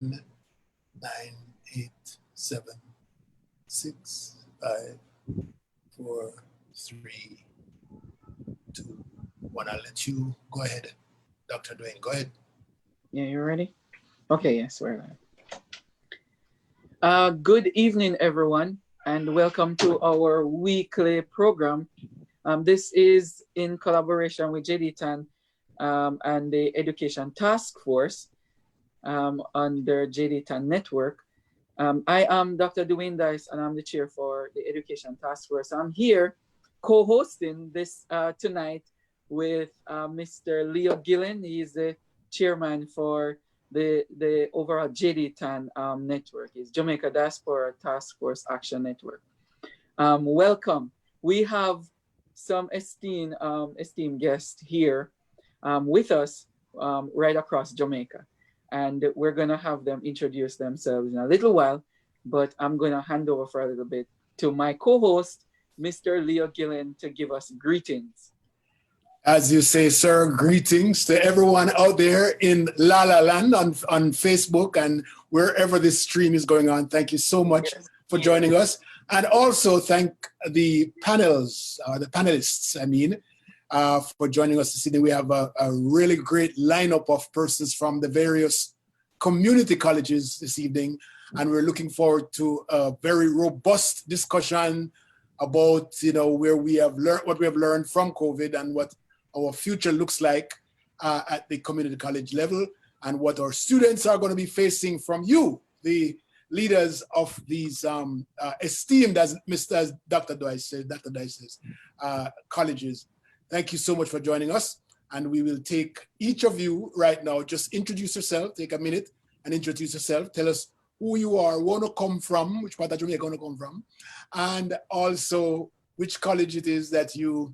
8, 7, 6, 5, 4, 3, 2, 1. I'll let you go ahead. Dr. Dwayne, go ahead. Yeah, you ready? Okay, yes, we're live. Good evening, everyone, and welcome to our weekly program. This is in collaboration with JDTAN and the Education Task Force under JDTAN Network. I am Dr. Dwayne Dice, and I'm the chair for the Education Task Force. I'm here co-hosting this tonight with Mr. Leo Gillen. He is the chairman for the overall JDTAN network. It's Jamaica Diaspora Task Force Action Network. Welcome. We have some esteemed guests here with us right across Jamaica. And we're gonna have them introduce themselves in a little while, but I'm gonna hand over for a little bit to my co-host, Mr. Leo Gillen, to give us greetings. As you say, sir, greetings to everyone out there in La La Land on Facebook and wherever this stream is going on. Thank you so much for joining us. And also thank the panelists, for joining us this evening. We have a really great lineup of persons from the various community colleges this evening. And we're looking forward to a very robust discussion about, where we have learned, what we have learned from COVID and what our future looks like at the community college level, and what our students are going to be facing from you, the leaders of these esteemed, as Dr. Dice says, colleges. Thank you so much for joining us. And we will take each of you right now, just introduce yourself, take a minute and introduce yourself. Tell us who you are, where you come from, which part of Jamaica you come from, and also which college it is that you're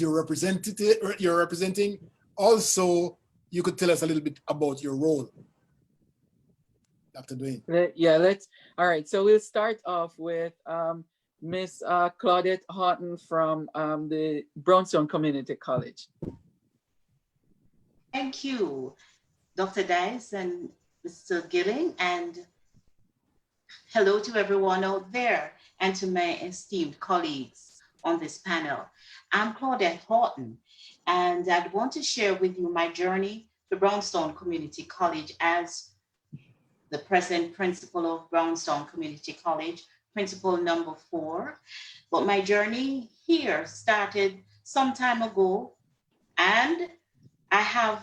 representing. Also, you could tell us a little bit about your role. Dr. Dwayne. Yeah, all right, so we'll start off with Miss Claudette Horton from the Brownstone Community College. Thank you, Dr. Dice and Mr. Gilling, and hello to everyone out there and to my esteemed colleagues on this panel. I'm Claudette Horton, and I'd want to share with you my journey to Brownstone Community College as the present principal of Brownstone Community College, principal number 4. But my journey here started some time ago, and I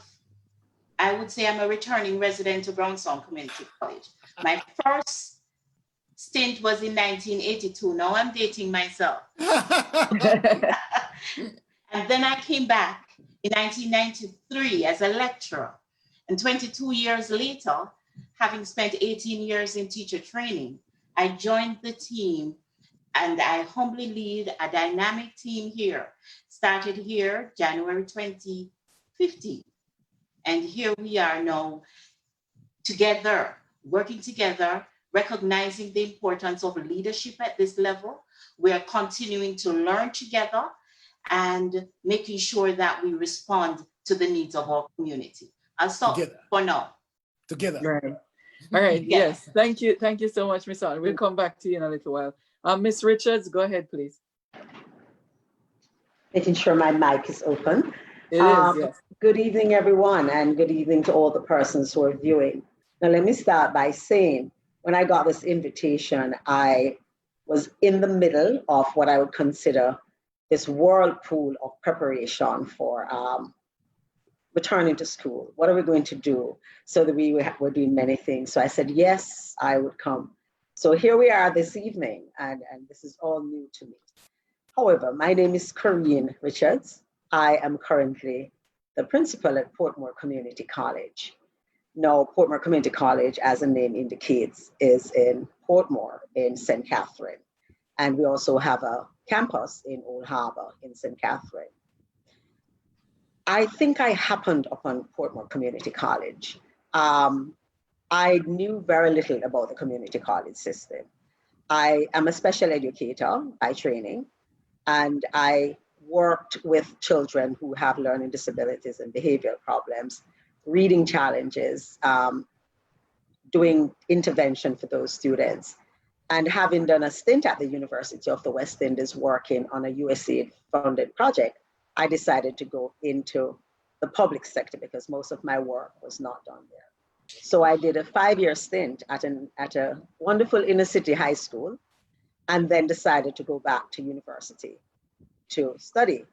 would say I'm a returning resident of Brownstone Community College. My first stint was in 1982. Now I'm dating myself. And then I came back in 1993 as a lecturer. And 22 years later, having spent 18 years in teacher training, I joined the team, and I humbly lead a dynamic team here. Started here January 2015. And here we are now together, working together, recognizing the importance of leadership at this level. We are continuing to learn together and making sure that we respond to the needs of our community. I'll stop for now. Together. Right. All right. Yes. Thank you. Thank you so much, Miss Horton. We'll come back to you in a little while. Miss Richards, go ahead, please. Making sure my mic is open. It is, yes. Good evening, everyone, and good evening to all the persons who are viewing. Now, let me start by saying, when I got this invitation, I was in the middle of what I would consider this whirlpool of preparation for returning to school. What are we going to do? So that we're doing many things. So I said, yes, I would come. So here we are this evening, and this is all new to me. However, my name is Corinne Richards. I am currently the principal at PortMore Community College. Now, PortMore Community College, as the name indicates, is in PortMore in St. Catherine. And we also have a campus in Old Harbor in St. Catherine. I think I happened upon PortMore Community College. I knew very little about the community college system. I am a special educator by training, and I worked with children who have learning disabilities and behavioral problems, reading challenges, doing intervention for those students. And having done a stint at the University of the West Indies working on a USAID-funded project, I decided to go into the public sector because most of my work was not done there. So I did a 5-year stint at a wonderful inner city high school, and then decided to go back to university to study.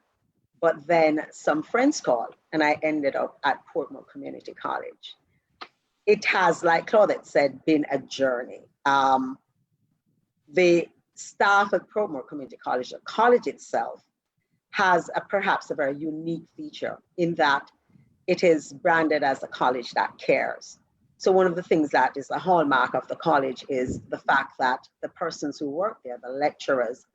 But then some friends called, and I ended up at PortMore Community College. It has, like Claudette said, been a journey. The staff at PortMore Community College, the college itself, has perhaps a very unique feature in that it is branded as a college that cares. So one of the things that is a hallmark of the college is the fact that the persons who work there, the lecturers,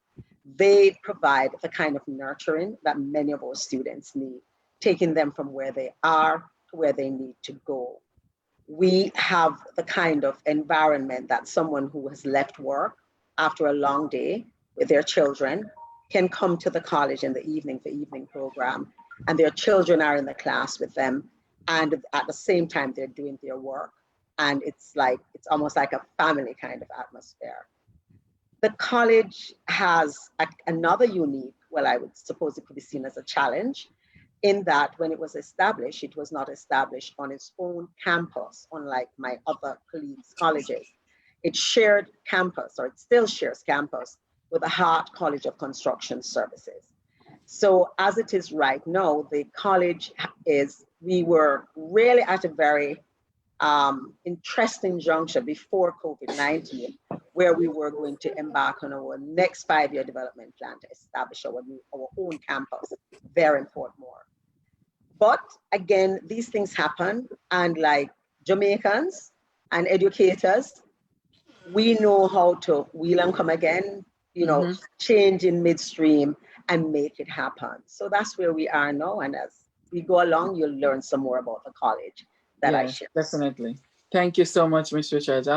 they provide the kind of nurturing that many of our students need, taking them from where they are to where they need to go. We have the kind of environment that someone who has left work after a long day with their children can come to the college in the evening for evening program, and their children are in the class with them, and at the same time they're doing their work, and it's almost like a family kind of atmosphere. The college has another unique, well, I would suppose it could be seen as a challenge, in that when it was established, it was not established on its own campus, unlike my other colleagues' colleges. It shared campus, or it still shares campus, with the Hart College of Construction Services. So as it is right now, the college we were really at a very interesting juncture before COVID-19, where we were going to embark on our next 5-year development plan to establish our own campus there in PortMore. But again, these things happen, and like Jamaicans and educators, we know how to wheel and come again, change in midstream and make it happen. So that's where we are now, and as we go along, you'll learn some more about the college that I share. Definitely. Thank you so much, Ms. Richards.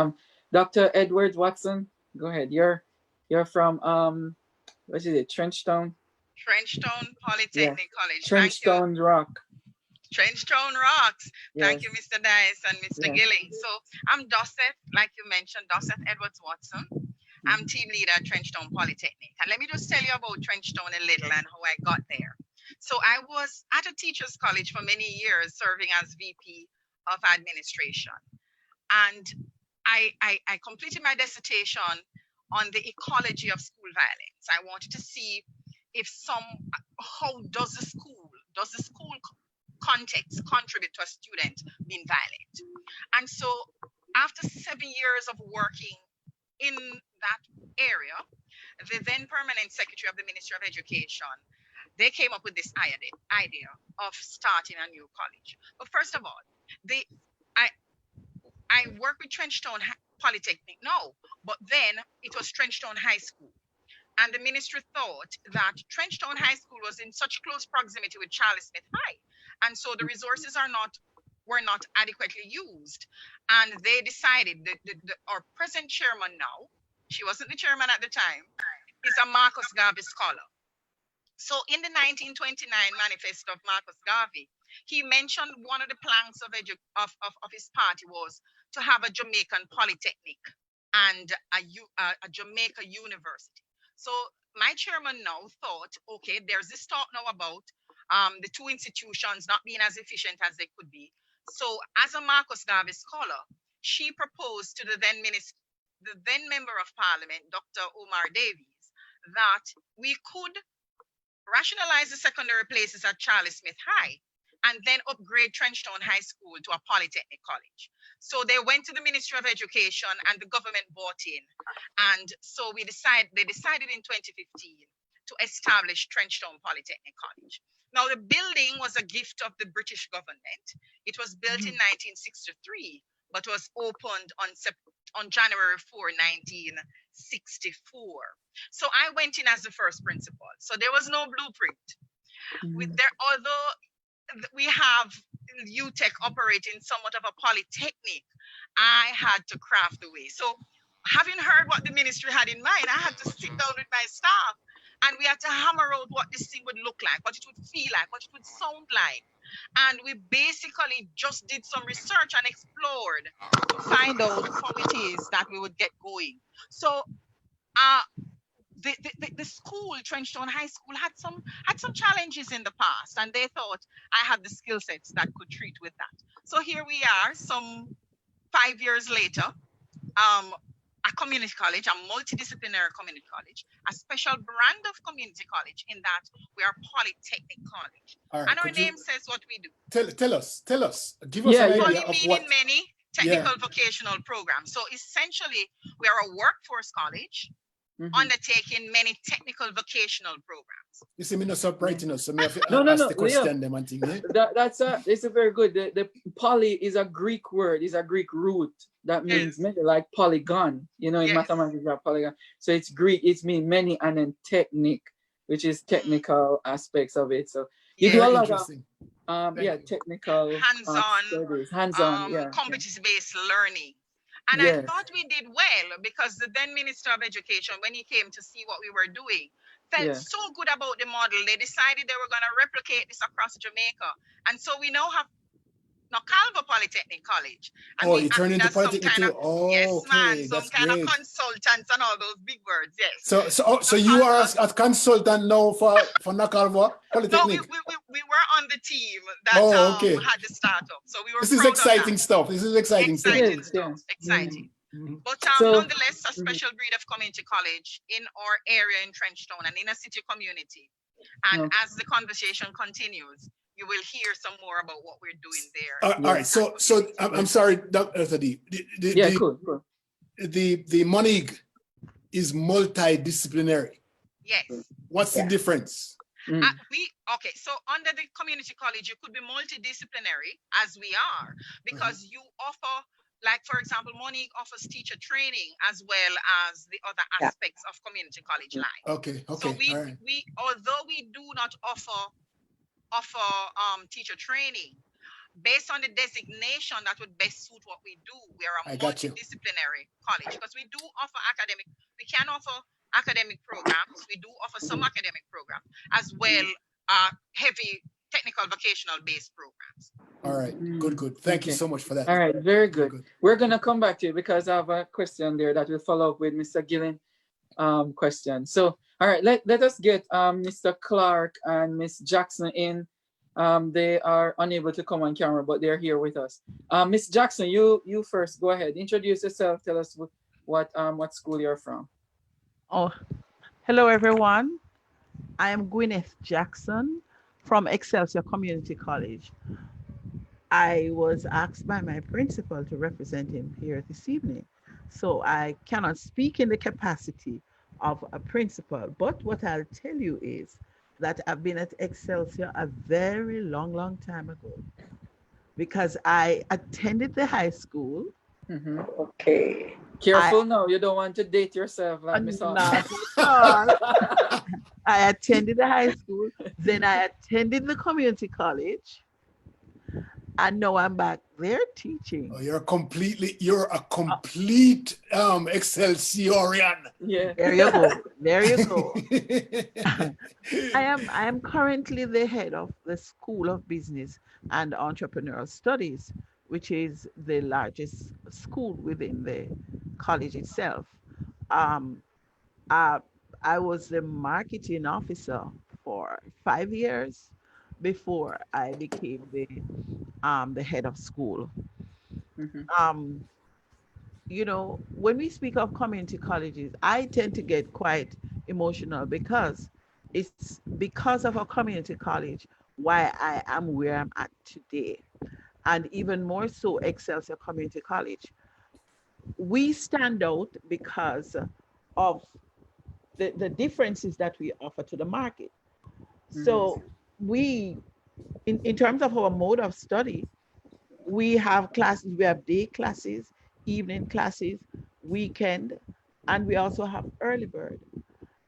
Dr. Edward Watson, go ahead. You're from what is it, Trenchtown? Trenchtown Polytechnic College. Trenchtown Rock. Trenchtown Rocks. Yes. Thank you, Mr. Dice and Mr. Gilling. So I'm Dorset, like you mentioned, Dorset Edwards Watson. I'm team leader at Trenchtown Polytechnic. And let me just tell you about Trenchtown a little and how I got there. So I was at a teacher's college for many years, serving as VP of administration. And I completed my dissertation on the ecology of school violence. I wanted to see how does the school context contribute to a student being violent. And so after 7 years of working in that area, the then permanent secretary of the Ministry of Education, they came up with this idea of starting a new college. But first of all, I work with Trenchtown Polytechnic now, but then it was Trenchtown High School. And the ministry thought that Trenchtown High School was in such close proximity with Charles Smith High. And so the resources were not adequately used. And they decided that our present chairman now, she wasn't the chairman at the time, is a Marcus Garvey scholar. So in the 1929 manifesto of Marcus Garvey, he mentioned one of the planks of his party was to have a Jamaican polytechnic and a Jamaica university. So my chairman now thought, okay, there's this talk now about the two institutions not being as efficient as they could be. So as a Marcus Garvey scholar, she proposed to the then member of parliament, Dr. Omar Davies, that we could rationalize the secondary places at Charles Smith High and then upgrade Trenchtown High School to a polytechnic college. So they went to the Ministry of Education and the government bought in. And so they decided in 2015 to establish Trenchtown Polytechnic College. Now the building was a gift of the British government. It was built in 1963, but was opened on January 4, 1964. So I went in as the first principal. So there was no blueprint. Although we have UTech operating somewhat of a polytechnic, I had to craft the way. So having heard what the ministry had in mind, I had to sit down with my staff and we had to hammer out what this thing would look like, what it would feel like, what it would sound like. And we basically just did some research and explored to find out how it is that we would get going. So the school, Trenchtown High School, had some challenges in the past, and they thought I had the skill sets that could treat with that. So here we are, some 5 years later, a community college, a multidisciplinary community college, a special brand of community college in that we are polytechnic college. All right, And our name says what we do. Tell us, give us an idea of what. Meaning many, technical vocational programs. So essentially, we are a workforce college undertaking many technical vocational programs. You see me not surprising us, so me have to No, ask the question Leo, them and thing, yeah? it's a very good. The poly is a Greek word, is a Greek root that means many, like polygon. You know, in mathematics, you have polygon. So it's Greek, it's mean many, and then technique, which is technical aspects of it. So you do a lot of technical hands-on, competence-based learning. And I thought we did well because the then Minister of Education, when he came to see what we were doing, felt so good about the model. They decided they were going to replicate this across Jamaica. And so we now have Calva Polytechnic College. And you turn into Polytechnic too? Some kind of consultants and all those big words, yes. So you are a consultant now for Nakalva Polytechnic? No, we were on the team that had the startup. So we were This is exciting stuff. This is exciting stuff. Exciting. But nonetheless, a special breed of community college in our area in Trenchtown and in a city community. And as the conversation continues, you will hear some more about what we're doing there. All right. So I'm sorry, Dr. D. Cool. The MONIG is multidisciplinary. Yes. What's the difference? So under the community college, you could be multidisciplinary, as we are, because you offer, like, for example, MONIG offers teacher training as well as the other aspects of community college life. Okay. So we although we do not offer teacher training, based on the designation that would best suit what we do, we are a multidisciplinary college because we can offer academic programs, we do offer some academic programs, as well heavy technical vocational based programs. All right, good. Thank you so much for that. All right, very good. We're gonna come back to you because I have a question there that will follow up with Mr. Gillen question. So all right, let us get Mr. Clark and Miss Jackson in. They are unable to come on camera, but they're here with us. Miss Jackson, you first. Go ahead. Introduce yourself. Tell us what school you're from. Oh, hello everyone. I am Gwyneth Jackson from Excelsior Community College. I was asked by my principal to represent him here this evening, so I cannot speak in the capacity of a principal, but what I'll tell you is that I've been at Excelsior a very long time ago because I attended the high school. Okay. Careful now, you don't want to date yourself like Miss I attended the high school, then I attended the community college, and now I'm back there teaching. Oh, you're a complete Excelsiorian. Yeah. There you go. I am currently the head of the School of Business and Entrepreneurial Studies, which is the largest school within the college itself. I was the marketing officer for 5 years before I became the head of school. You know, when we speak of community colleges, I tend to get quite emotional because it's because of a community college why I am where I'm at today. And even more so, Excelsior Community College. We stand out because of the differences that we offer to the market. So we, in terms of our mode of study, we have classes, we have day classes, evening classes, weekend, and we also have early bird,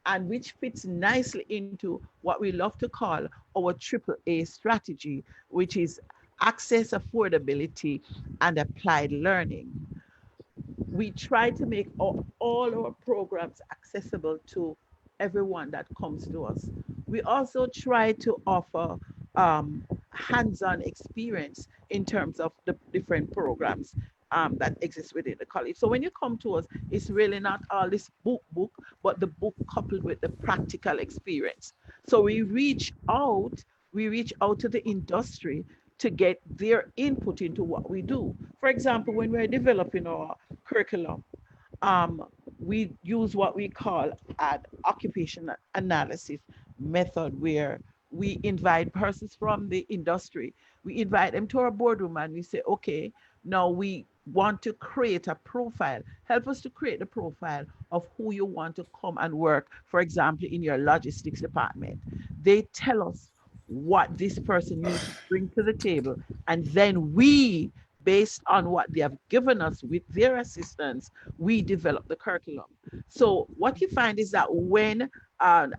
and which fits nicely into what we love to call our AAA strategy, which is access, affordability, and applied learning. We try to make all our programs accessible to everyone that comes to us. We also try to offer hands-on experience in terms of the different programs that exist within the college. So when you come to us, it's really not all this book, but the book coupled with the practical experience. So we reach out to the industry to get their input into what we do. For example, when we're developing our curriculum, we use what we call an occupational analysis method, where we invite persons from the industry. We invite them to our boardroom and we say, okay, now we want to create a profile. Help us to create the profile of who you want to come and work, for example, in your logistics department. They tell us what this person needs to bring to the table, and then we, based on what they have given us with their assistance, we develop the curriculum. So what you find is that when an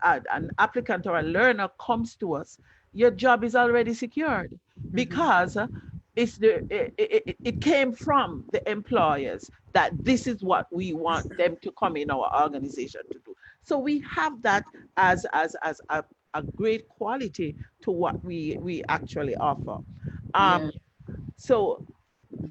applicant or a learner comes to us, your job is already secured, because it came from the employers that this is what we want them to come in our organization to do. So we have that as a great quality to what we actually offer. So,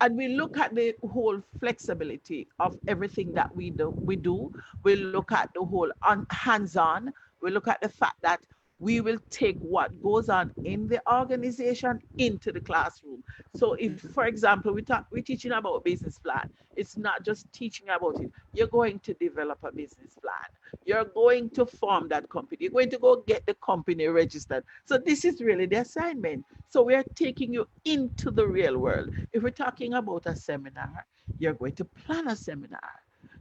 and we look at the whole flexibility of everything that we do. We look at the whole hands-on. We look at the fact that we will take what goes on in the organization into the classroom. So if, for example, we're teaching about business plan, it's not just teaching about it. You're going to develop a business plan. You're going to form that company. You're going to go get the company registered. So this is really the assignment. So we're taking you into the real world. If we're talking about a seminar, you're going to plan a seminar.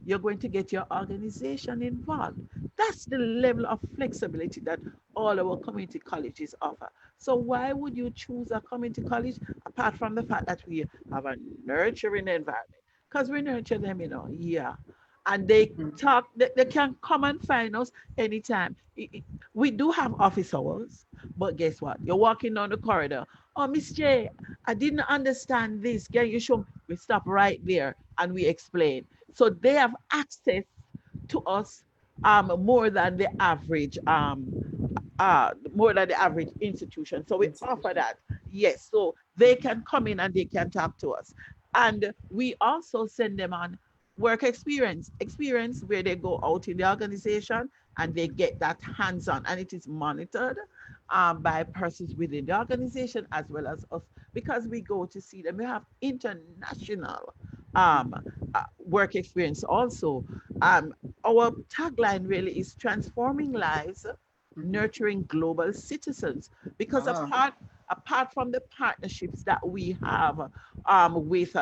You're going to get your organization involved. That's the level of flexibility that all our community colleges offer. So why would you choose a community college, apart from the fact that we have a nurturing environment? Because we nurture them, and they talk, they can come and find us anytime. We do have office hours, but guess what? You're walking down the corridor. Oh, Miss J, I didn't understand this. Can you show me? We stop right there and we explain. So they have access to us more than the average institution. So we offer that. Yes. So they can come in and they can talk to us. And we also send them on work experience where they go out in the organization and they get that hands-on, and it is monitored by persons within the organization as well as us, because we go to see them. We have international work experience also. Our tagline really is transforming lives, nurturing global citizens, because apart from the partnerships that we have with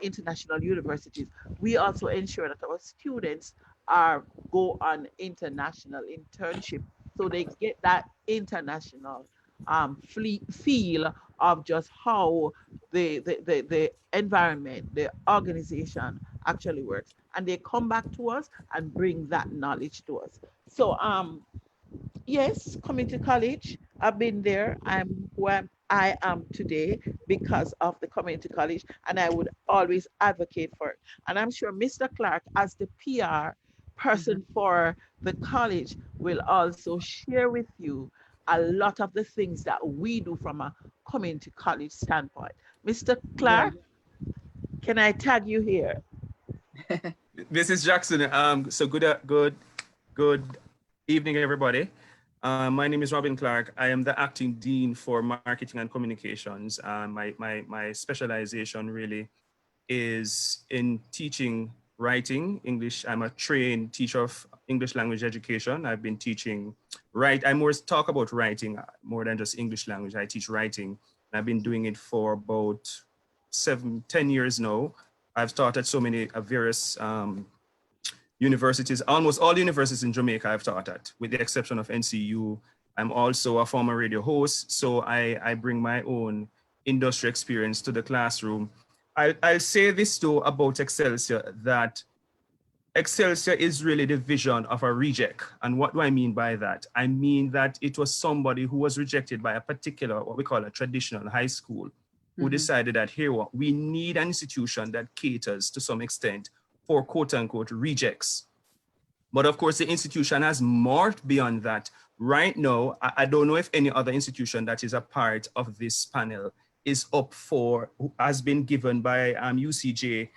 international universities, we also ensure that our students go on international internship, so they get that international feel of just how the environment, the organization actually works, and they come back to us and bring that knowledge to us. So yes, community college, I've been there. I'm where I am today because of the community college, and I would always advocate for it. And I'm sure Mr. Clark, as the PR person for the college, will also share with you a lot of the things that we do from a community college standpoint. Mr. Clark, can I tag you here? This is Jackson. So good evening, everybody. My name is Robin Clark. I am the acting dean for marketing and communications. My specialization really is in teaching writing English. I'm a trained teacher of English language education. I've been teaching I more talk about writing more than just English language. I teach writing. I've been doing it for about 10 years now. I've taught at so many various universities, almost all universities in Jamaica I've taught at, with the exception of NCU. I'm also a former radio host, so I bring my own industry experience to the classroom. I'll say this too about Excelsior, that Excelsior is really the vision of a reject. And what do I mean by that? I mean that it was somebody who was rejected by a particular, what we call a traditional high school, who decided that, here, what we need an institution that caters to some extent for quote unquote rejects. But of course, the institution has morphed beyond that right now, I don't know if any other institution that is a part of this panel is up for, has been given by UCJ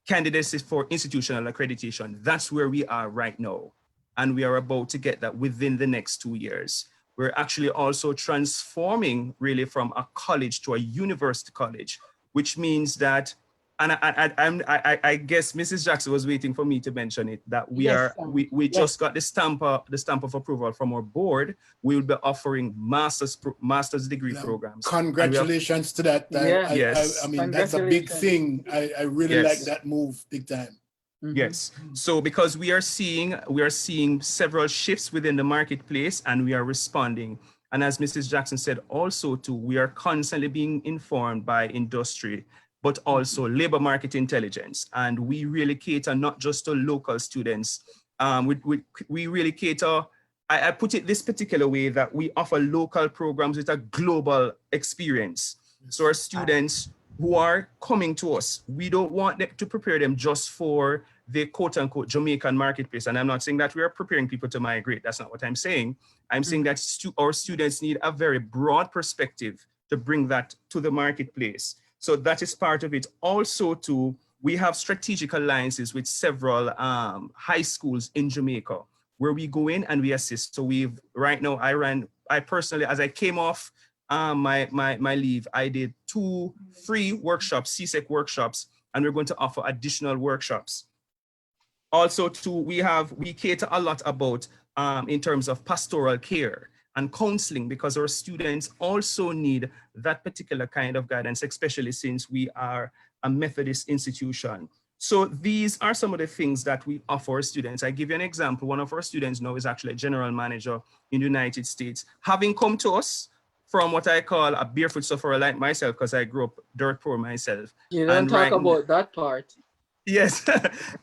candidacy for institutional accreditation. That's where we are right now. And we are about to get that within the next 2 years. We're actually also transforming really from a college to a university college, which means that, and I guess Mrs. Jackson was waiting for me to mention it, that we just got the stamp of approval from our board. We will be offering master's degree programs. Congratulations to that. I mean, that's a big thing. I really like that move big time. Yes. So because we are seeing several shifts within the marketplace, and we are responding. And as Mrs. Jackson said, also too, we are constantly being informed by industry, but also labor market intelligence. And we really cater not just to local students. We really cater, I put it this particular way, that we offer local programs with a global experience. So our students who are coming to us, we don't want them to prepare them just for the quote unquote Jamaican marketplace. And I'm not saying that we are preparing people to migrate. That's not what I'm saying. I'm saying that our students need a very broad perspective to bring that to the marketplace. So that is part of it. Also too, we have strategic alliances with several high schools in Jamaica where we go in and we assist. So right now, I personally, as I came off my leave, I did 2 free workshops, CSEC workshops, and we're going to offer additional workshops. Also too, we cater a lot about in terms of pastoral care and counseling, because our students also need that particular kind of guidance, especially since we are a Methodist institution. So these are some of the things that we offer our students. I give you an example. One of our students now is actually a general manager in the United States, having come to us from what I call a barefoot sufferer like myself, because I grew up dirt poor myself. You don't talk about that part. Yes,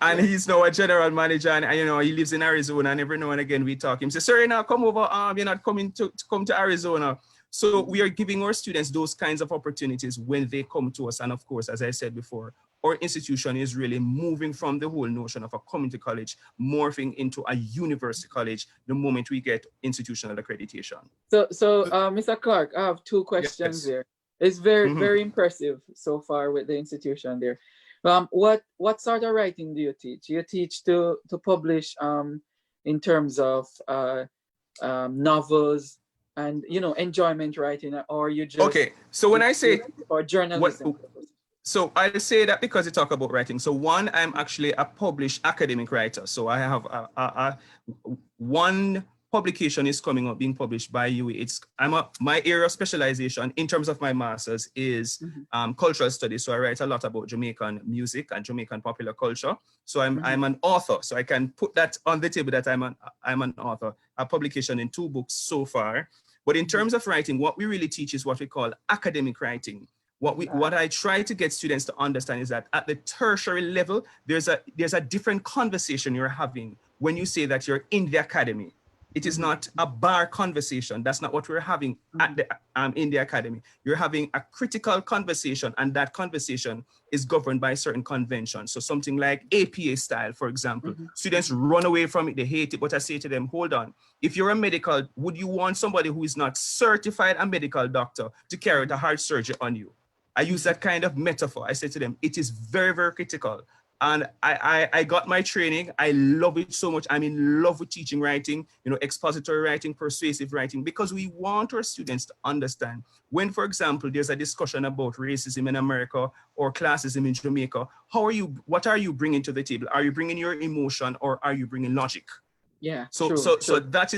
and he's now a general manager, and you know, he lives in Arizona, and every now and again we talk. He says, "Sir, now come over. You're not coming to come to Arizona." So we are giving our students those kinds of opportunities when they come to us. And of course, as I said before, our institution is really moving from the whole notion of a community college, morphing into a university college the moment we get institutional accreditation. So Mr. Clark, I have 2 questions there. It's very impressive so far with the institution there. What sort of writing do you teach? You teach to publish in terms of novels and, you know, enjoyment writing, or you just so when I say for journalism? So I say that because you talk about writing. So one, I'm actually a published academic writer. So I have one publication is coming up, being published by you. My area of specialization in terms of my master's is cultural studies. So I write a lot about Jamaican music and Jamaican popular culture. So I'm an author. So I can put that on the table that I'm an author. A publication in 2 books so far. But in terms of writing, what we really teach is what we call academic writing. What I try to get students to understand is that at the tertiary level, there's a different conversation you're having when you say that you're in the academy. It is not a bar conversation. That's not what we're having at the in the academy. You're having a critical conversation, and that conversation is governed by certain conventions. So something like APA style, for example. Students run away from it, they hate it, but I say to them, hold on. If you're a medical, would you want somebody who is not certified a medical doctor to carry out a heart surgery on you? I use that kind of metaphor. I say to them, it is very, very critical. And I got my training. I love it so much. I'm in love with teaching writing, you know, expository writing, persuasive writing, because we want our students to understand when, for example, there's a discussion about racism in America or classism in Jamaica, what are you bringing to the table? Are you bringing your emotion, or are you bringing logic? Yeah. So that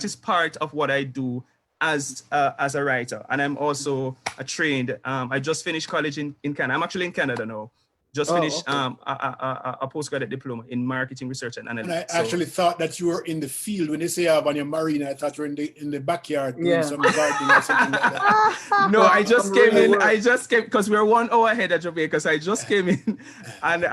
is part of what I do as a writer. And I'm also a trained, I just finished college in Canada. I'm actually in Canada now. Just finished a postgraduate diploma in marketing research and analytics. And I actually thought that you were in the field. When they say you have on your marina, I thought you were in the backyard doing some gardening or something like that. No, I just came in. I just came because we're 1 hour ahead of Jamaica. So I just came in, and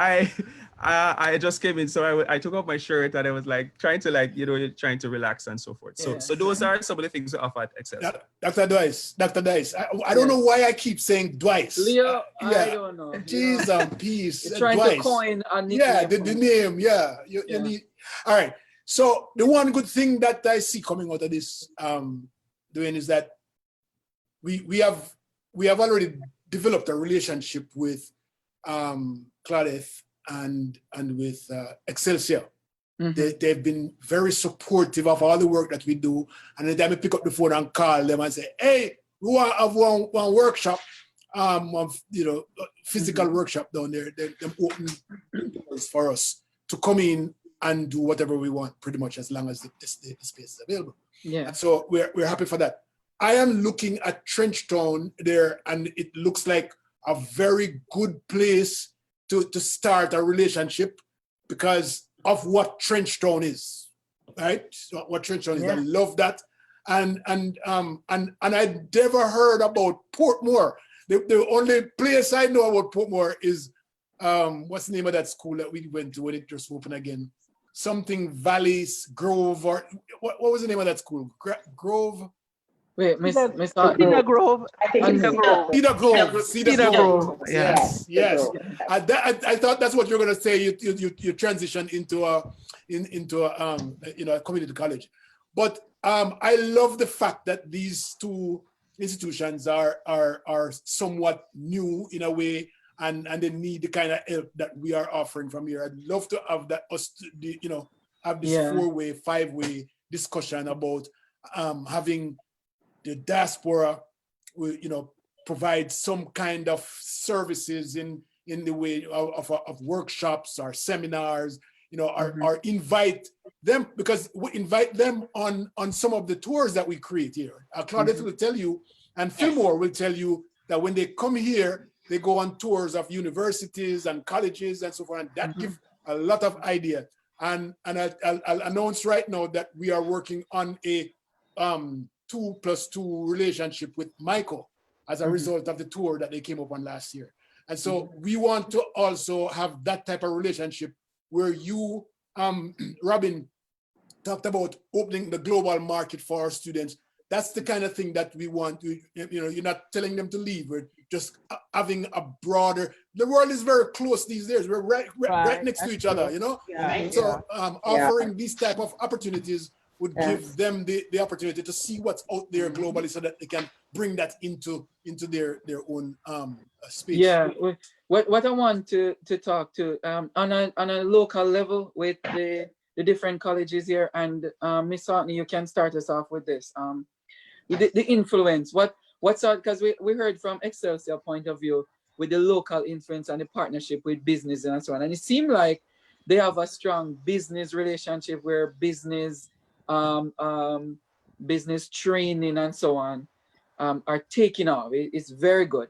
I just came in. So I took off my shirt and I was like trying to relax and so forth. So those are some of the things we offer at Excelsior. Dr. Dwice, I don't know why I keep saying Dwice. Leo, I don't know. Jeez and peace. You're trying to coin a nickname. Yeah, the name. Yeah, you need. All right. So the one good thing that I see coming out of this doing is that we have already developed a relationship with Claudette and with Excelsior. They've been very supportive of all the work that we do. And then I pick up the phone and call them and say, hey, we want to have one workshop, physical workshop down there. They open doors for us to come in and do whatever we want, pretty much, as long as the space is available. Yeah. And so we're happy for that. I am looking at Trenchtown there, and it looks like a very good place to start a relationship because of what Trenchtown is, right? So what Trenchtown is. I love that. And I never heard about PortMore. The only place I know about PortMore is what's the name of that school that we went to when it just opened again? Something Valleys Grove, or what was the name of that school? Grove. Wait, Miss Cedar Grove. I think Cedar Grove. Cedar Grove. Yes. Yes. I thought that's what you're gonna say. You transition into a community college, but I love the fact that these two institutions are somewhat new in a way, and they need the kind of help that we are offering from here. I'd love to have that have this 4-way, 5-way discussion about having the diaspora, provide some kind of services in the way of workshops or seminars, or invite them, because we invite them on some of the tours that we create here. Claudette will tell you, and Fillmore will tell you that when they come here, they go on tours of universities and colleges and so forth, and that gives a lot of idea. And I'll announce right now that we are working on a 2+2 relationship with Michael as a result of the tour that they came up on last year. And so we want to also have that type of relationship where you, Robin, talked about opening the global market for our students. That's the kind of thing that we want. You're not telling them to leave. We're just having a broader, the world is very close these days. We're right next to each other, So offering these type of opportunities would give them the opportunity to see what's out there globally, so that they can bring that into their own space. Yeah, what I want to talk to on a local level with the different colleges here, and Miss Hartney, you can start us off with this. The influence, what's out, because we heard from Excelsior point of view with the local influence and the partnership with business and so on, and it seemed like they have a strong business relationship where business training and so on are taking off. It's very good.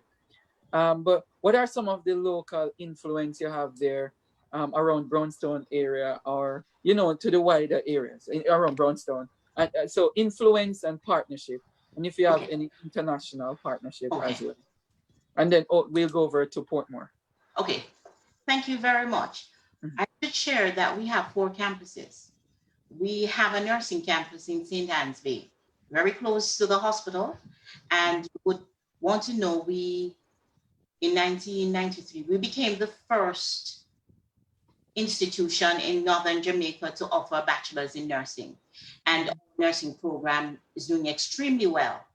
But what are some of the local influence you have there around Brownstone area, or to the wider areas around Brownstone? So influence and partnership, and if you have any international partnership as well. And then we'll go over to Portmore. Okay, thank you very much. I should share that we have 4 campuses. We have a nursing campus in St. Anne's Bay, very close to the hospital. And you would want to know, in 1993, we became the first institution in Northern Jamaica to offer a bachelor's in nursing. And our nursing program is doing extremely well.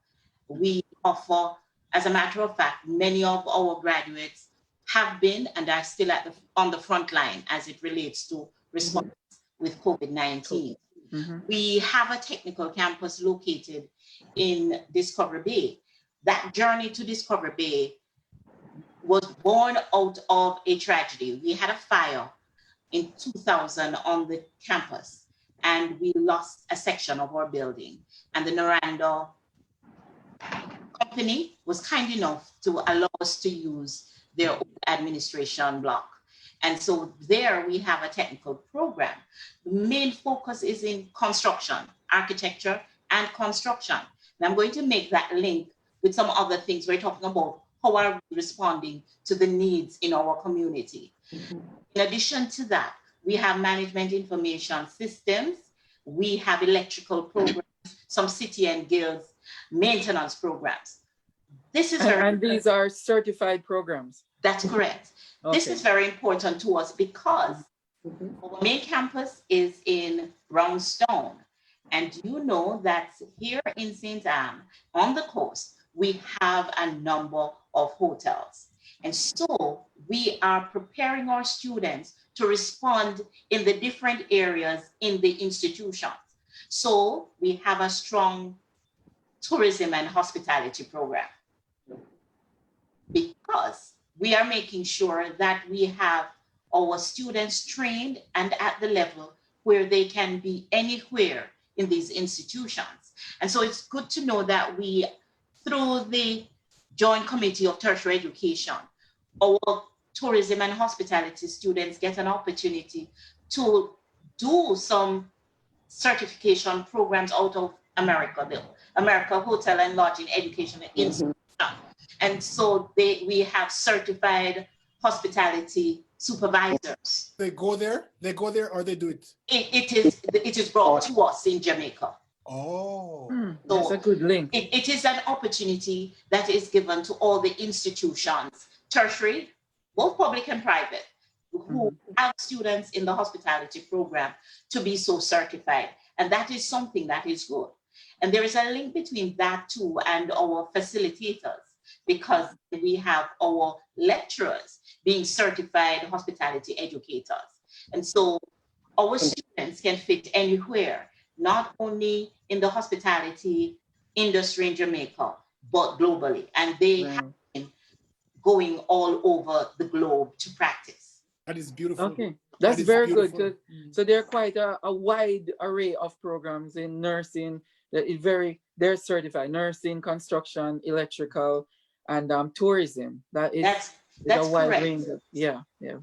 We offer, as a matter of fact, many of our graduates have been and are still on the front line as it relates to response with COVID-19. We have a technical campus located in Discovery Bay. That journey to Discovery Bay was born out of a tragedy. We had a fire in 2000 on the campus, and we lost a section of our building. And the Noranda company was kind enough to allow us to use their own administration block. And so there we have a technical program. The main focus is in construction, architecture and construction. And I'm going to make that link with some other things. We're talking about how are we responding to the needs in our community. In addition to that, we have management information systems. We have electrical programs, some city and guilds maintenance programs. This is and these are certified programs. That's correct. Okay. This is very important to us because Our main campus is in Brownstone. And you know that here in St. Anne, on the coast, we have a number of hotels. And so we are preparing our students to respond in the different areas in the institutions. So we have a strong tourism and hospitality program because we are making sure that we have our students trained and at the level where they can be anywhere in these institutions. And so it's good to know that we, through the Joint Committee of Tertiary Education, our tourism and hospitality students get an opportunity to do some certification programs out of America, the America Hotel and Lodging Education Institute. And so we have certified hospitality supervisors. They go there or they do it? It is brought to us in Jamaica. Oh. That's a good link. It is an opportunity that is given to all the institutions, tertiary, both public and private, who have students in the hospitality program to be so certified. And that is something that is good. And there is a link between that too and our facilitators, because we have our lecturers being certified hospitality educators. And so our students can fit anywhere, not only in the hospitality industry in Jamaica, but globally. And they have been going all over the globe to practice. That is beautiful. Okay, that's very beautiful. good. So there are quite a wide array of programs in nursing that is they're certified: nursing, construction, electrical, and tourism. That's a wide correct. range of,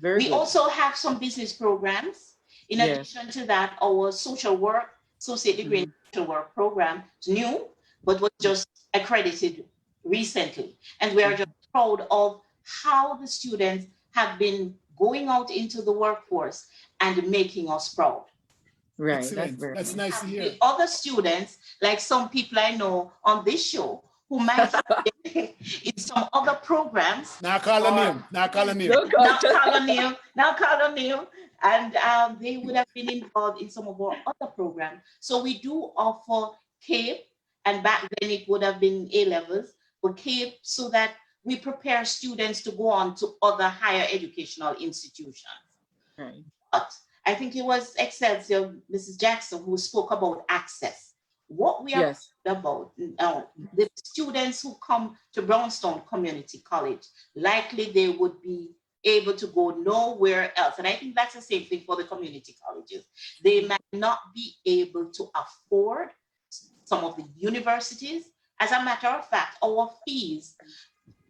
very We good. also have some business programs. In addition to that, our social work, associate degree in social work program is new, but was just accredited recently. And we are just proud of how the students have been going out into the workforce and making us proud. Right. Excellent. That's nice to hear. The other students, like some people I know on this show, who might have been in some other programs. Now call a name. Now call a name. And they would have been involved in some of our other programs. So we do offer CAPE, and back then it would have been A-levels, but CAPE, so that we prepare students to go on to other higher educational institutions. Right. But I think it was Excelsior, Mrs. Jackson, who spoke about access. What we are about, the students who come to Brownstone Community College, likely they would be able to go nowhere else. And I think that's the same thing for the community colleges. They might not be able to afford some of the universities. As a matter of fact, our fees,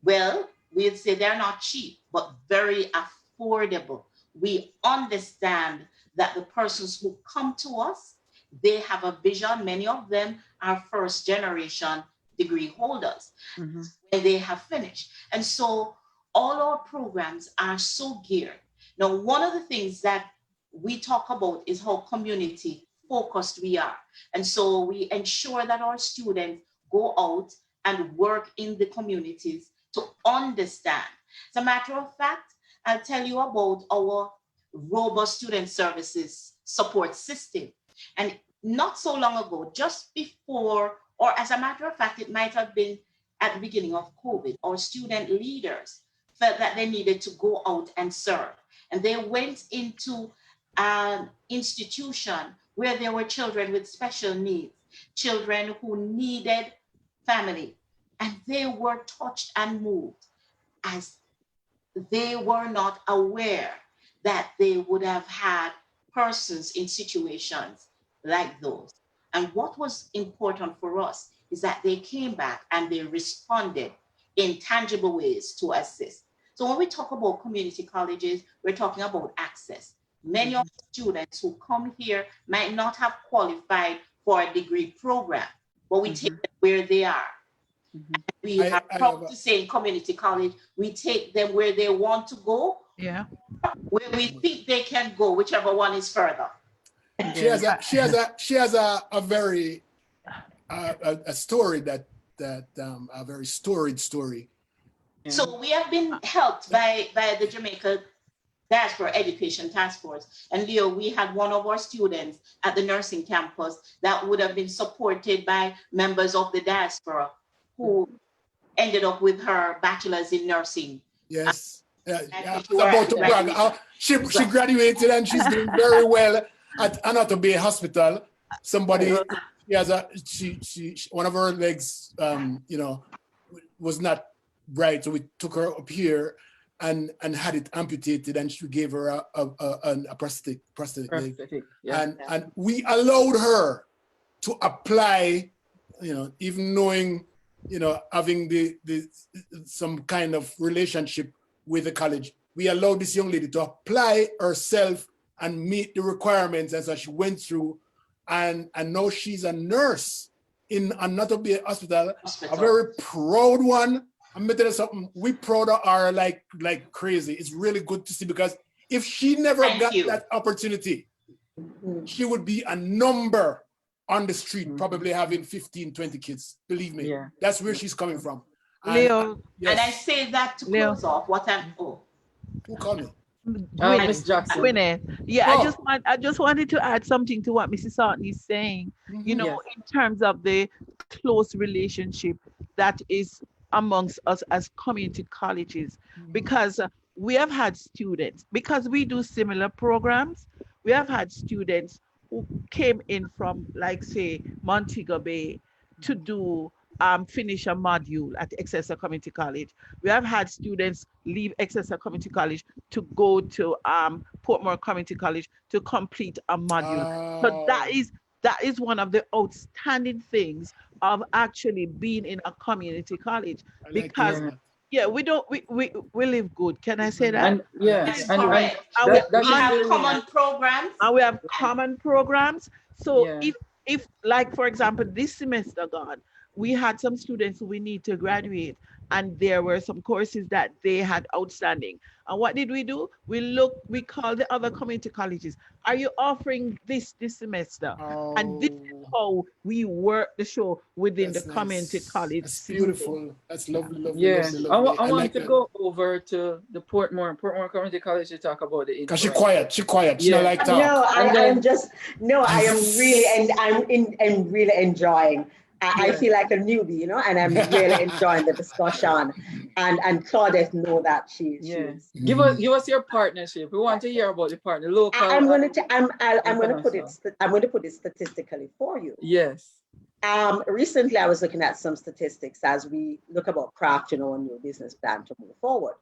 well, we'd say they're not cheap, but very affordable. We understand that the persons who come to us, they have a vision. Many of them are first generation degree holders when they have finished. And so all our programs are so geared. Now, one of the things that we talk about is how community focused we are. And so we ensure that our students go out and work in the communities to understand. As a matter of fact, I'll tell you about our robust student services support system. And not so long ago, just before, or as a matter of fact, it might have been at the beginning of COVID, our student leaders felt that they needed to go out and serve. And they went into an institution where there were children with special needs, children who needed family, and they were touched and moved as they were not aware that they would have had persons in situations like those. And what was important for us is that they came back and they responded in tangible ways to assist. So when we talk about community colleges, we're talking about access. Many of the students who come here might not have qualified for a degree program, but we take them where they are. And we are proud to say in community college, we take them where they want to go, where we think they can go, whichever one is further. She has a very a story that a very storied story. So we have been helped by the Jamaica Diaspora Education Task Force. And Leo, we had one of our students at the nursing campus that would have been supported by members of the diaspora who ended up with her bachelor's in nursing. Yes. Yeah, I think I was about to brag. She graduated and she's doing very well at Anatole Bay Hospital. Somebody, she one of her legs, was not right, so we took her up here and had it amputated, and she gave her a prosthetic leg. Yeah. And we allowed her to apply, even knowing, having the some kind of relationship with the college. We allowed this young lady to apply herself and meet the requirements as she went through, and now she's a nurse in Anatole Bay Hospital, a very proud one. I'm gonna tell you something, we proud of her like crazy. It's really good to see, because if she never got that opportunity, she would be a number on the street, probably having 15, 20 kids. Believe me, that's where she's coming from. Leo. And I say that to close off what I'm, who called me? Miss Jackson. Yeah, I just wanted to add something to what Mrs. Sartney is saying, in terms of the close relationship that is amongst us as community colleges, because we have had students, because we do similar programs, we have had students who came in from, like, say, Montego Bay to do finish a module at Excelsior Community College. We have had students leave Excelsior Community College to go to PortMore Community College to complete a module. So that is one of the outstanding things of actually being in a community college, because we live good. Can I say that? And we have common programs. And we have common programs. So if like, for example, this semester, we had some students who we need to graduate, and there were some courses that they had outstanding. And what did we do? We called the other community colleges. Are you offering this semester? And this is how we work the show within the community college. That's beautiful. That's lovely. Yeah, lovely. I want to go over to the Portmore Community College to talk about it. Because she's quiet. She don't like talk. No, I am really, and really enjoying. I feel like a newbie, and I'm really enjoying the discussion. And Claudette know that she's. Give us your partnership. We want to hear about the partner. Local. I'm going to put it statistically for you. Yes. Recently, I was looking at some statistics as we look about crafting our new business plan to move forward.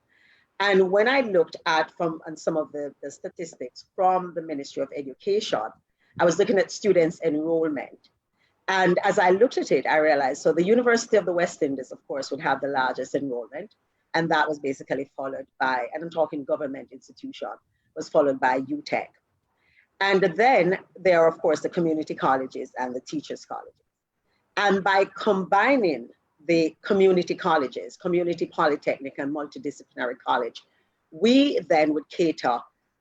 And when I looked at some of the statistics from the Ministry of Education, I was looking at students' enrollment. And as I looked at it, I realized, so the University of the West Indies, of course, would have the largest enrollment. And that was basically followed by, and I'm talking government institution, was followed by UTech. And then there are, of course, the community colleges and the teachers' colleges. And by combining the community colleges, community polytechnic and multidisciplinary college, we then would cater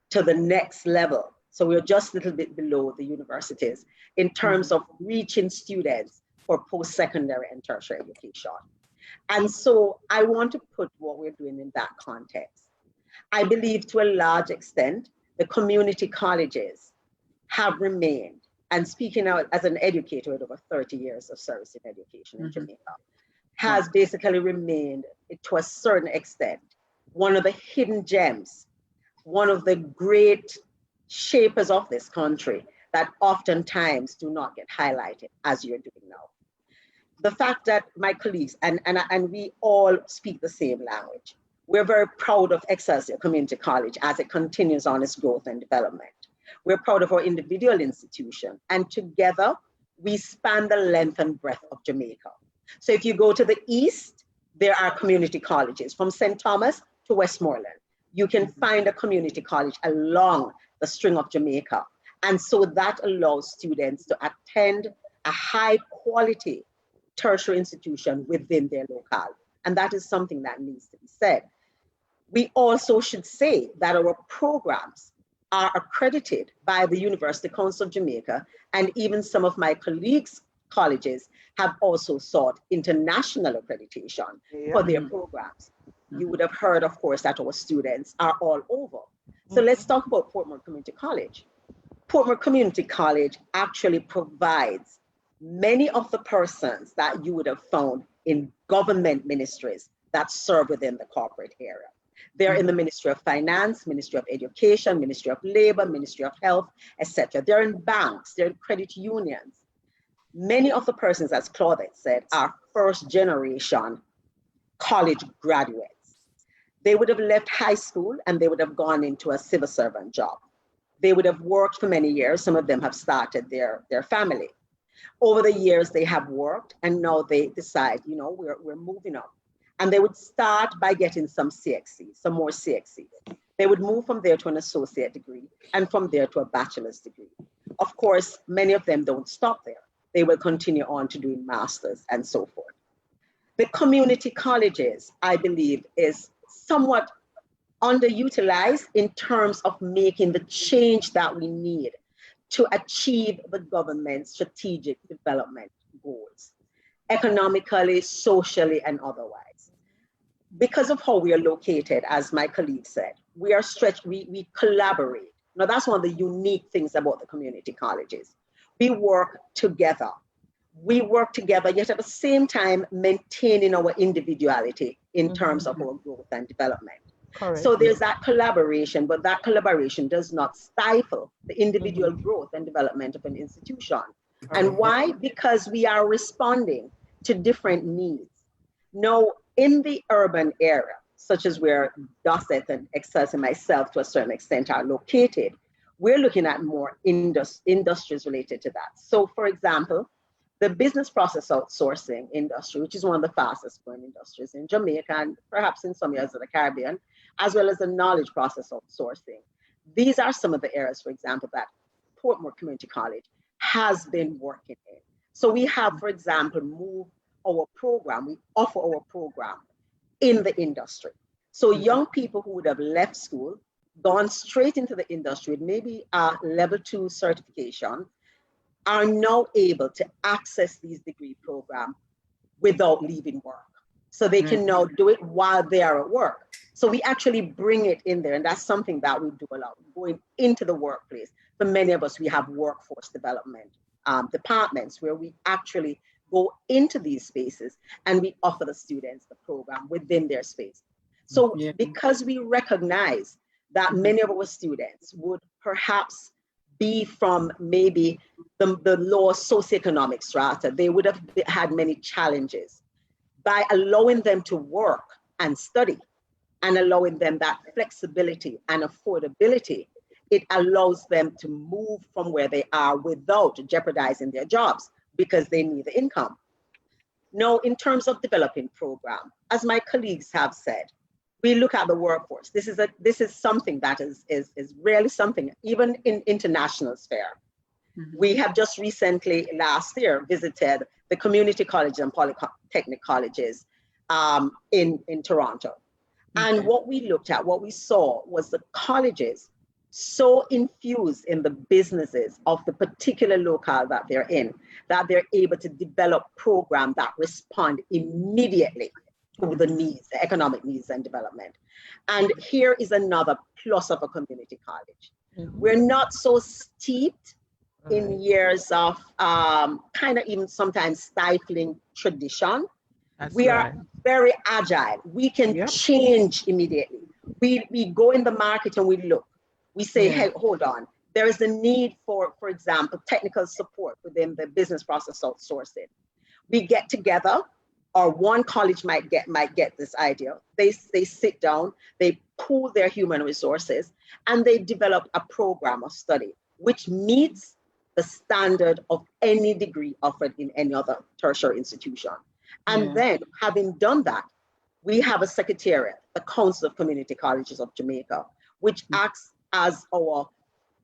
to the next level. So we're just a little bit below the universities in terms of reaching students for post-secondary and tertiary education. And so I want to put what we're doing in that context. I believe to a large extent, the community colleges have remained, and speaking out as an educator with over 30 years of service in education in Jamaica, has basically remained, to a certain extent, one of the hidden gems, one of the great shapers of this country that oftentimes do not get highlighted as you're doing now. The fact that my colleagues, and we all speak the same language, we're very proud of Excelsior Community College as it continues on its growth and development. We're proud of our individual institution, and together we span the length and breadth of Jamaica. So if you go to the east, there are community colleges from St. Thomas to Westmoreland. You can find a community college along the string of Jamaica. And so that allows students to attend a high quality tertiary institution within their locale. And that is something that needs to be said. We also should say that our programs are accredited by the University Council of Jamaica, and even some of my colleagues' colleges have also sought international accreditation for their programs. You would have heard, of course, that our students are all over. So let's talk about PortMore Community College. PortMore Community College actually provides many of the persons that you would have found in government ministries that serve within the corporate area. They're in the Ministry of Finance, Ministry of Education, Ministry of Labor, Ministry of Health, etc. They're in banks, they're in credit unions. Many of the persons, as Claudette said, are first generation college graduates. They would have left high school and they would have gone into a civil servant job. They would have worked for many years. Some of them have started their family. Over the years, they have worked and now they decide, you know, we're moving up. And they would start by getting some CXCs, some more CXCs. They would move from there to an associate degree and from there to a bachelor's degree. Of course, many of them don't stop there. They will continue on to doing masters and so forth. The community colleges, I believe, is somewhat underutilized in terms of making the change that we need to achieve the government's strategic development goals, economically, socially, and otherwise. Because of how we are located, as my colleague said, we are stretched, we collaborate. Now, that's one of the unique things about the community colleges. We work together. We work together, yet at the same time, maintaining our individuality in terms of our growth and development. Correct. So there's that collaboration, but that collaboration does not stifle the individual growth and development of an institution. And why? Because we are responding to different needs. Now, in the urban area, such as where Dorset and Excelsior and myself to a certain extent are located, we're looking at more industries related to that. So for example, the business process outsourcing industry, which is one of the fastest growing industries in Jamaica and perhaps in some areas of the Caribbean, as well as the knowledge process outsourcing. These are some of the areas, for example, that PortMore Community College has been working in. So we have, for example, moved our program, we offer our program in the industry. So young people who would have left school, gone straight into the industry with maybe a level 2 certification, are now able to access these degree programs without leaving work. So they can now do it while they are at work. So we actually bring it in there, and that's something that we do a lot, going into the workplace. For many of us, we have workforce development departments where we actually go into these spaces and we offer the students the program within their space. So because we recognize that many of our students would perhaps be from maybe the lower socioeconomic strata, they would have had many challenges. By allowing them to work and study and allowing them that flexibility and affordability, it allows them to move from where they are without jeopardizing their jobs because they need the income. Now, in terms of developing program, as my colleagues have said, we look at the workforce. This is something that is rarely something, even in international sphere. We have just recently, last year, visited the community colleges and polytechnic colleges in Toronto. And what we looked at, what we saw was the colleges so infused in the businesses of the particular locale that they're in, that they're able to develop programs that respond immediately to the needs, the economic needs and development. And here is another plus of a community college. We're not so steeped in years of kind of even sometimes stifling tradition. We are very agile. We can change immediately. We go in the market and we look. We say, hey, hold on. There is a need for example, technical support within the business process outsourcing. We get together, or one college might get this idea. They sit down, they pool their human resources, and they develop a program of study which meets the standard of any degree offered in any other tertiary institution. And then, having done that, we have a secretariat, the Council of Community Colleges of Jamaica, which acts as our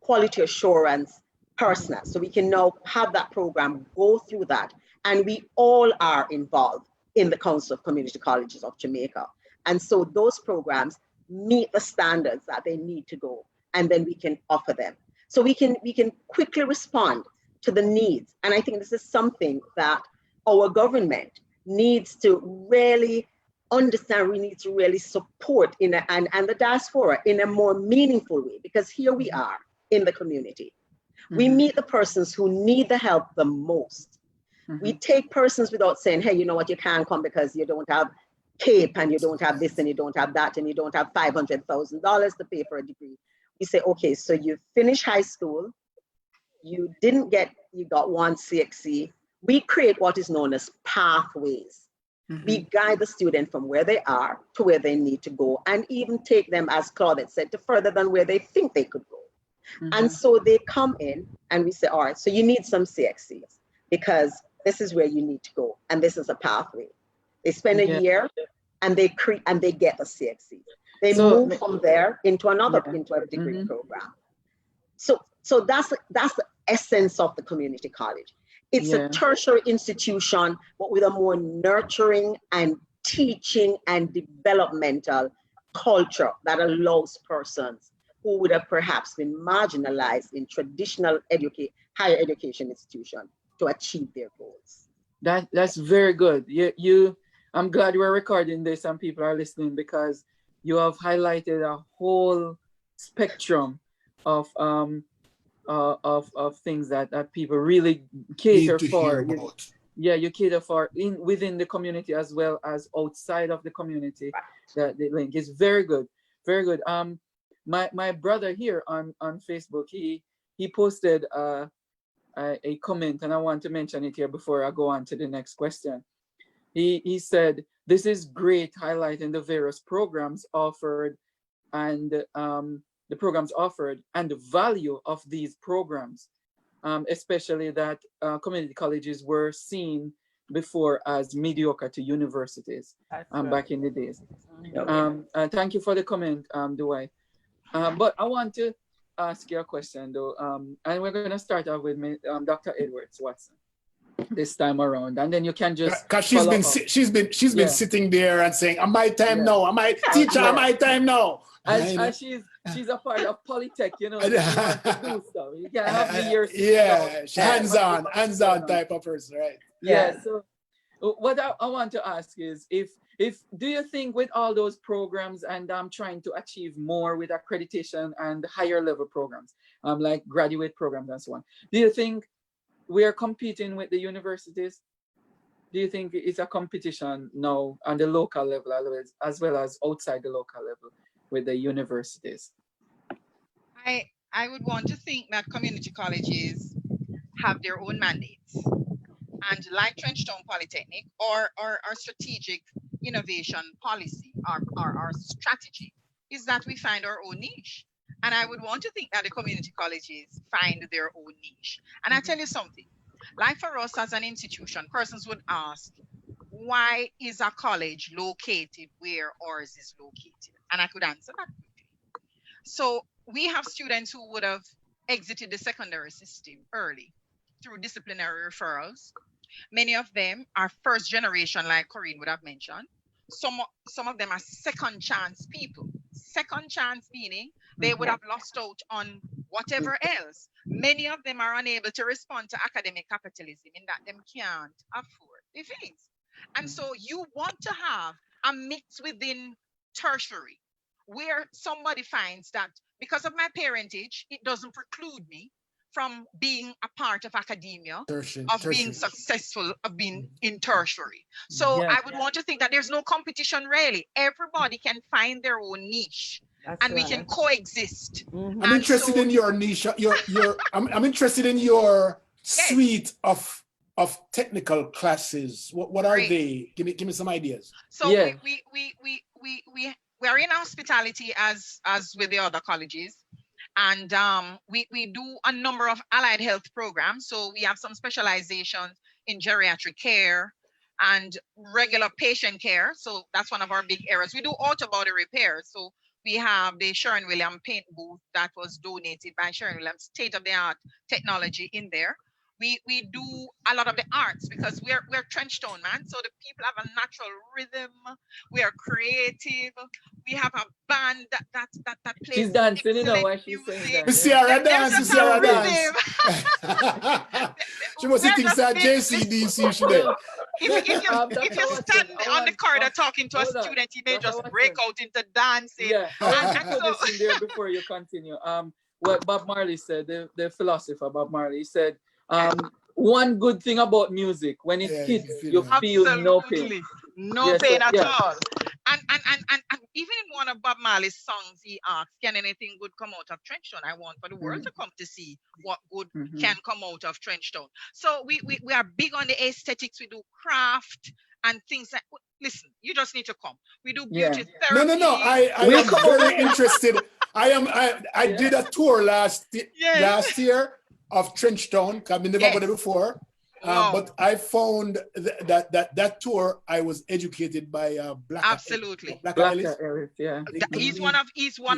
quality assurance personnel. So we can now have that program go through that. And we all are involved in the Council of Community Colleges of Jamaica. And so those programs meet the standards that they need to go, and then we can offer them. So we can quickly respond to the needs. And I think this is something that our government needs to really understand we need to really support and the diaspora in a more meaningful way, because here we are in the community. We meet the persons who need the help the most. We take persons without saying, hey, you know what, you can't come because you don't have CAPE and you don't have this and you don't have that and you don't have $500,000 to pay for a degree. We say, okay, so you finish high school, you got one CXC. We create what is known as pathways. We guide the student from where they are to where they need to go, and even take them, as Claudette said, to further than where they think they could go. And so they come in and we say, all right, so you need some CXCs because this is where you need to go. And this is a pathway. They spend a year and they get the CXCs. They move from there into another, into a degree program. So that's the essence of the community college. It's a tertiary institution, but with a more nurturing and teaching and developmental culture that allows persons who would have perhaps been marginalized in traditional higher education institution to achieve their goals. That's very good. I'm glad we're recording this and people are listening, because you have highlighted a whole spectrum of things that people really cater for. You cater for within the community as well as outside of the community. That the link is very good, very good. My brother here on Facebook, he posted a comment, and I want to mention it here before I go on to the next question. He said, this is great, highlighting the various programs offered and the programs offered and the value of these programs, especially that community colleges were seen before as mediocre to universities back in the days. Thank you for the comment, Dwight. But I want to ask you a question though, and we're going to start off with Dr. Edwards Watson this time around, and then you can just, because she's been sitting there and saying, "Am I time now? Am I teacher? Am I time now?" And she's a part of Polytech, you know. She wants to do stuff. You can't have me here. Hands-on type of person, right? Yeah. So what I want to ask is, if do you think with all those programs and trying to achieve more with accreditation and higher level programs, like graduate programs and so on, do you think we are competing with the universities? Do you think it's a competition now on the local level as well as outside the local level with the universities? I would want to think that community colleges have their own mandates. And like Trenchtown Polytechnic, or our strategic innovation policy, our strategy is that we find our own niche. And I would want to think that the community colleges find their own niche. And I tell you something, like for us as an institution, persons would ask, why is a college located where ours is located? And I could answer that quickly. So we have students who would have exited the secondary system early through disciplinary referrals. Many of them are first generation, like Corinne would have mentioned. Some of them are second chance people. Second chance meaning they would have lost out on whatever else. Many of them are unable to respond to academic capitalism in that them can't afford the things. And so you want to have a mix within tertiary where somebody finds that because of my parentage, it doesn't preclude me from being a part of academia, being successful, of being in tertiary. So I would want to think that there's no competition really. Everybody can find their own niche. And we can coexist. I'm interested in your niche. I'm interested in your suite of technical classes. What are they? Give me some ideas. So we are in hospitality as with the other colleges. And we do a number of allied health programs. So we have some specializations in geriatric care and regular patient care. So that's one of our big areas. We do auto body repairs. So we have the Sharon Williams paint booth that was donated by Sharon Williams, state-of-the-art technology in there. We do a lot of the arts because we're Trenchtown, man. So the people have a natural rhythm. We are creative. We have a band that plays. She's dancing, you know why she's saying that. Sierra dance. She must think that JCDC should. if you're standing on the corridor talking to a student, he may just break out into dancing. Yeah, I want to And put so, this in there before you continue. What Bob Marley said, the philosopher Bob Marley said, one good thing about music, when it hits, you feel no pain. absolutely no pain at all. And even in one of Bob Marley's songs, he asks, "Can anything good come out of Trenchtown?" I want for the world to come to see what good can come out of Trenchtown. So we are big on the aesthetics. We do craft and things like. Listen, you just need to come. We do beauty therapy. No. I am very interested. I did a tour last year of Trenchtown. I've never been there before. But I found that tour, I was educated by Black. Absolutely. Black Ellis. Yeah. He's one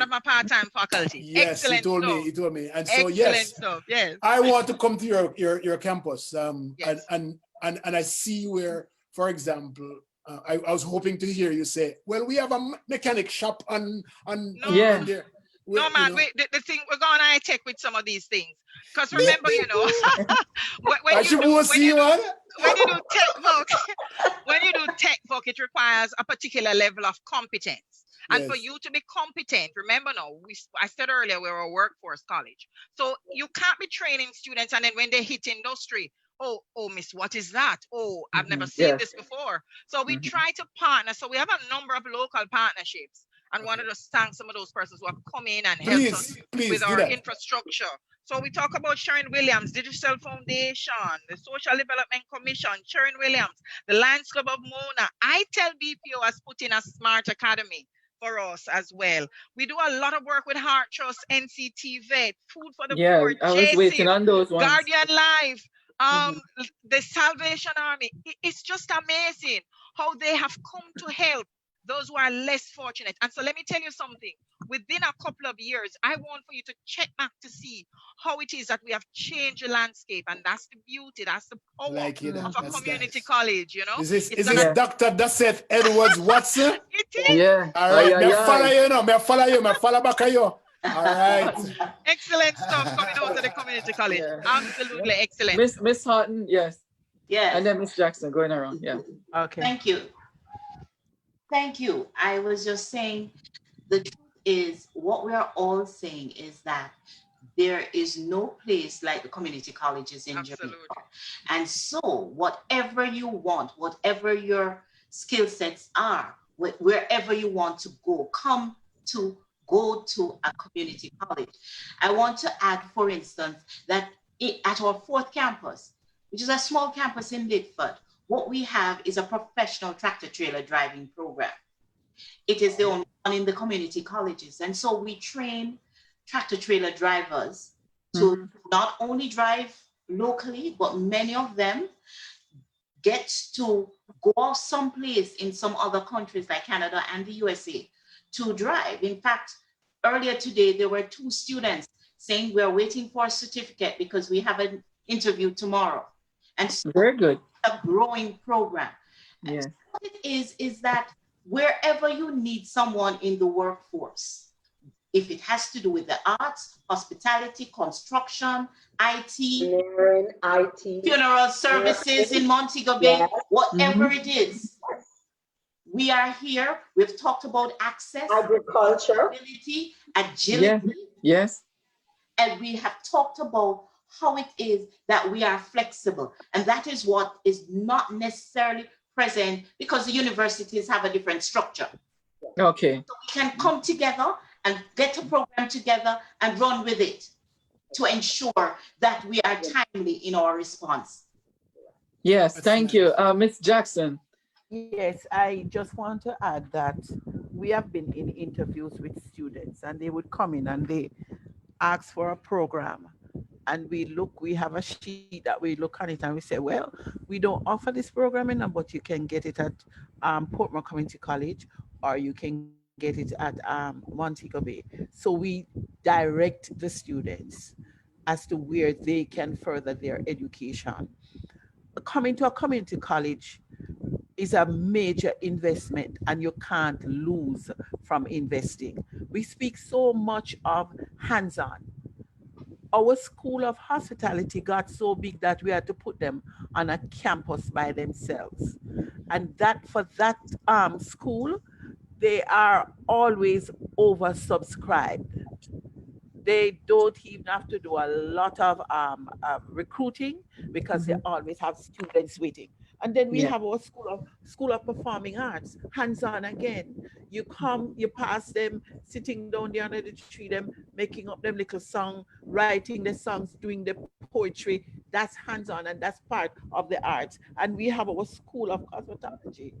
of my part-time faculty. Yes, Excellent he told me. And so excellent yes, stuff. Yes. I want to come to your campus. Yes. And I see where, for example, I was hoping to hear you say, well, we have a mechanic shop on there. No, man, the thing, we're going high tech with some of these things. Because remember, you know, when you do tech work, it requires a particular level of competence. And for you to be competent, remember now, I said earlier, we're a workforce college. So you can't be training students and then when they hit industry, oh, miss, what is that? Oh, I've never seen this before. So we try to partner. So we have a number of local partnerships. And wanted to thank some of those persons who have come in and helped us with our infrastructure. So we talk about Sharon Williams, Digital Foundation, the Social Development Commission, Sharon Williams, the Lions Club of Mona. I tell BPO has put in a smart academy for us as well. We do a lot of work with Heart Trust, NCT Vet, Food for the Poor, I was waiting on those ones. Guardian Life, the Salvation Army. It's just amazing how they have come to help those who are less fortunate. And so let me tell you something. Within a couple of years, I want for you to check back to see how it is that we have changed the landscape. And that's the beauty, that's the power of a community college, you know? Is this Dr. Dasset Edwards Watson? It is. Yeah. All right. Me follow you. Back you. All right. Excellent stuff coming out of the community college. Yeah. Absolutely excellent. Miss Houghton, yes. Yes. And then Miss Jackson going around. Yeah. Okay. Thank you. I was just saying, the truth is, what we are all saying is that there is no place like the community colleges in Jamaica. And so whatever you want, whatever your skill sets are, wherever you want to go to a community college. I want to add, for instance, that at our fourth campus, which is a small campus in Lidford, what we have is a professional tractor trailer driving program. It is the only one in the community colleges. And so we train tractor trailer drivers to not only drive locally, but many of them get to go off someplace in some other countries like Canada and the USA to drive. In fact, earlier today, there were 2 students saying we're waiting for a certificate because we have an interview tomorrow. And so very good. A growing program. Yeah. So what it is that wherever you need someone in the workforce, if it has to do with the arts, hospitality, construction, IT, funeral services in Montego Bay, whatever it is, we are here. We've talked about access, agriculture, ability, agility. Yes. And we have talked about how it is that we are flexible. And that is what is not necessarily present because the universities have a different structure. Okay. So we can come together and get a program together and run with it to ensure that we are timely in our response. Yes, thank you. Ms. Jackson. Yes, I just want to add that we have been in interviews with students and they would come in and they ask for a program. And we have a sheet that we look on it and we say, well, we don't offer this programming, but you can get it at PortMore Community College, or you can get it at Montego Bay. So we direct the students as to where they can further their education. Coming to a community college is a major investment and you can't lose from investing. We speak so much of hands-on. our school of hospitality got so big that we had to put them on a campus by themselves. And that for that school, they are always oversubscribed. They don't even have to do a lot of recruiting because they always have students waiting. And then we Yeah. have our school of performing arts, hands-on again. You come, you pass them sitting down there under the tree, them making up them little song, writing the songs, doing the poetry. That's hands-on and that's part of the arts. And we have our school of cosmetology.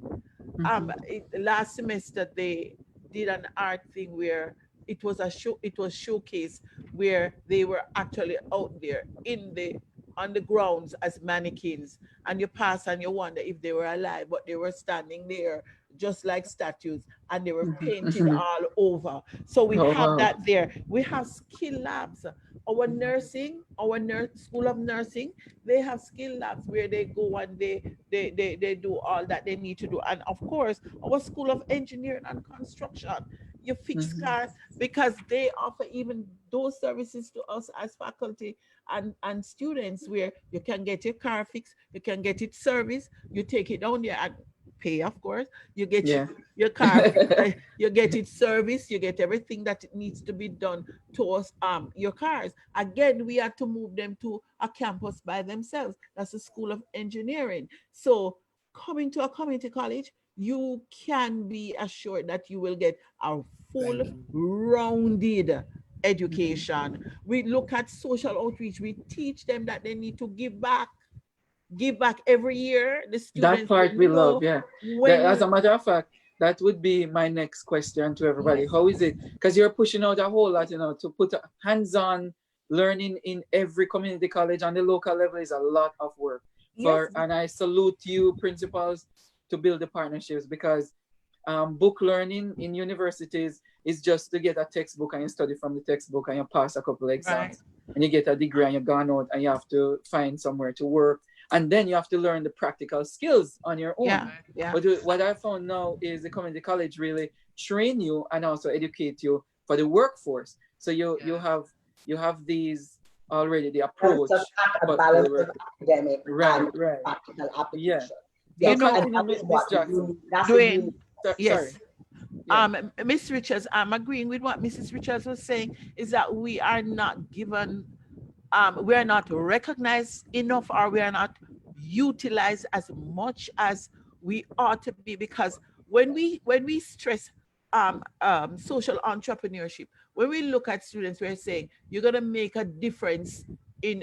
Last semester they did an art thing where it was showcase where they were actually out there in the on the grounds as mannequins, and you pass and you wonder if they were alive, but they were standing there just like statues, and they were painted all over. So we Oh, have wow. that there. We have skill labs. Our nursing, our school of nursing, they have skill labs where they go and they do all that they need to do. And of course, our school of engineering and construction, you fix cars, because they offer even those services to us as faculty and students, where you can get your car fixed, you can get it serviced, you take it down there and pay, of course. You get Yeah. your car fixed, you get it serviced, you get everything that it needs to be done towards your cars. Again, we had to move them to a campus by themselves. That's the School of Engineering. So coming to a community college, you can be assured that you will get a full Thank you. rounded education. We look at social outreach. We teach them that they need to give back every year. The That students part will we love, know yeah. when As you, a matter of fact, that would be my next question to everybody. yes, How is it? Because you're pushing out a whole lot, to put hands-on learning in every community college on the local level is a lot of work. yes, And I salute you, principals, to build the partnerships, because book learning in universities is just to get a textbook and you study from the textbook and you pass a couple of right, exams and you get a degree and you're gone out and you have to find somewhere to work, and then you have to learn the practical skills on your own. yeah, yeah, But what I found now is the community college really train you and also educate you for the workforce. So you have these already, the approach. Just a But balance of academic right, and right. practical Yeah. application. So You know, continue, and that is Miss what Jackson. that's the doing, Sorry. yes. Yeah. Miss Richards, I'm agreeing with what Mrs. Richards was saying, is that we are not given, we are not recognized enough, or we are not utilized as much as we ought to be. Because when we stress social entrepreneurship, when we look at students, we're saying you're going to make a difference in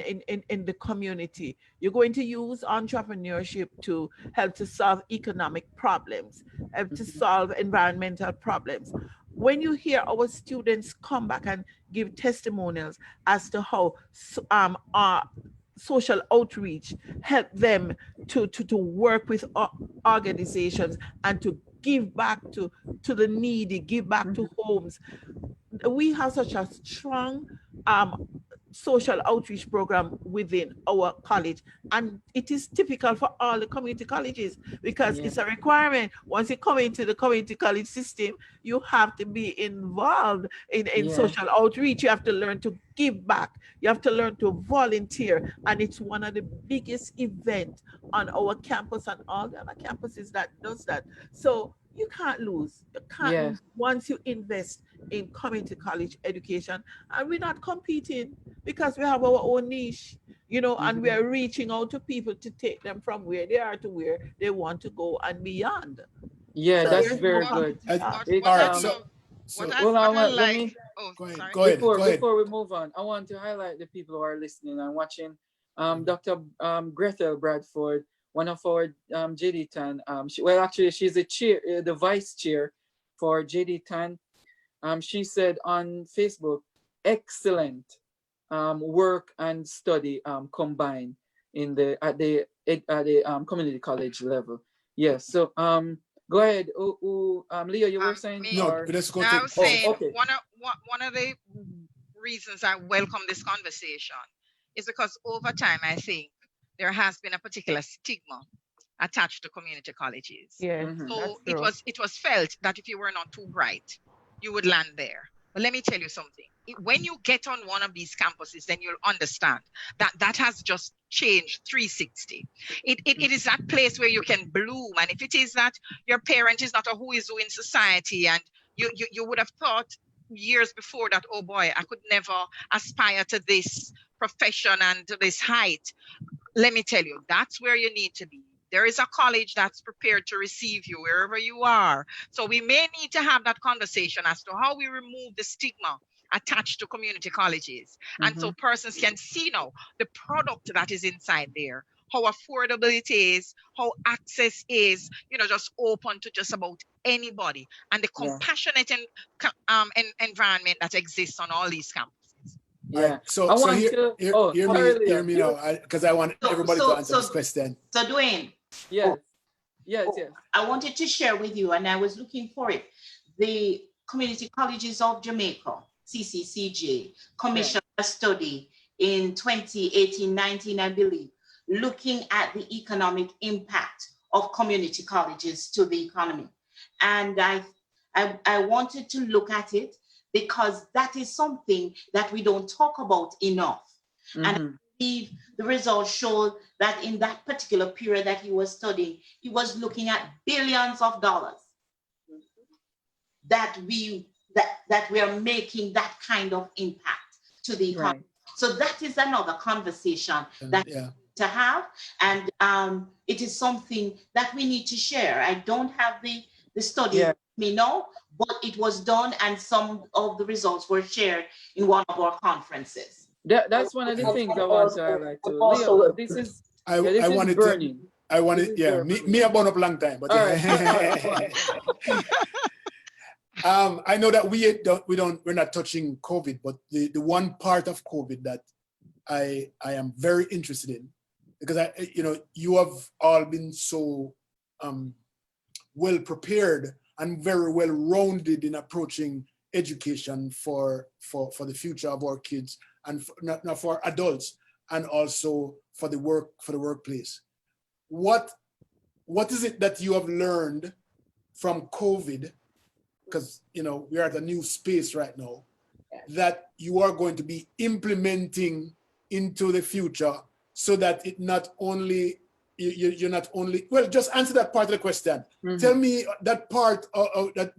the community. You're going to use entrepreneurship to help to solve economic problems, help to solve environmental problems. When you hear our students come back and give testimonials as to how our social outreach help them to work with organizations and to give back to the needy, give back to homes. We have such a strong social outreach program within our college, and it is typical for all the community colleges, because Yeah. it's a requirement. Once you come into the community college system, you have to be involved in Yeah. social outreach. You have to learn to give back, you have to learn to volunteer, and it's one of the biggest events on our campus and all the other campuses that does that. So you can't lose, you can't Yeah. lose once you invest in community college education. And we're not competing, because we have our own niche, and we are reaching out to people to take them from where they are to where they want to go and beyond. Yeah, So that's there's no very good. competition. It's What I All right. love, So hold on, let like, me oh, go ahead. sorry. Go ahead. Go ahead. before we move on, I want to highlight the people who are listening and watching. Dr. Gretel Bradford, one of our JDTAN. Actually, she's the vice chair for JDTAN. She said on Facebook, excellent work and study combined at the community college level. Yes. So go ahead. Leo, you were saying? Me, No, Or let's go I to. was oh, saying okay. one of the reasons I welcome this conversation is because over time I think there has been a particular stigma attached to community colleges. Yes, Mhm. So that's true. it was felt that if you were not too bright, you would land there. But let me tell you something. When you get on one of these campuses, then you'll understand that that has just changed 360. It is that place where you can bloom. And if it is that your parent is not a who is who in society, and you would have thought years before that, oh boy, I could never aspire to this profession and to this height. Let me tell you, that's where you need to be. There is a college that's prepared to receive you wherever you are. So we may need to have that conversation as to how we remove the stigma attached to community colleges. And so persons can see now the product that is inside there, how affordable it is, how access is, just open to just about anybody, and the compassionate environment that exists on all these campuses. Yeah. Right. So hear me now, because I want everybody to answer this question. So Dwayne. Yes. I wanted to share with you, and I was looking for it. The Community Colleges of Jamaica, CCCJ, commissioned a study in 2018-19, I believe, looking at the economic impact of community colleges to the economy. And I wanted to look at it because that is something that we don't talk about enough. And I believe the results showed that in that particular period that he was studying, he was looking at billions of dollars that we are making that kind of impact to the economy. Right. So that is another conversation that to have, and it is something that we need to share. I don't have the study with me now, but it was done, and some of the results were shared in one of our conferences. That's one of the things I want to highlight too. Leo, this is burning. I wanted, me I born up long time, but I know that we're not touching COVID, but the one part of COVID that I am very interested in, because you have all been so well prepared and very well rounded in approaching education for the future of our kids, and not for adults, and also for the workplace. What is it that you have learned from COVID? Because we are at a new space right now that you are going to be implementing into the future, so that it not only you're not only, well, just answer that part of the question. Tell me that part of that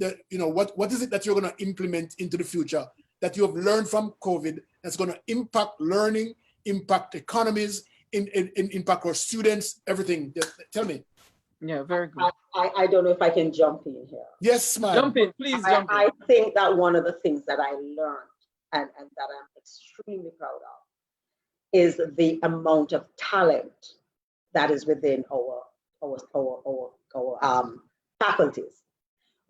what is it that you're going to implement into the future that you have learned from COVID that's going to impact learning, impact economies, impact our students, everything. Tell me. Yeah, very good. I don't know if I can jump in here. Yes, ma'am. Jump in, please jump in. I think that one of the things that I learned and that I'm extremely proud of is the amount of talent that is within our faculties.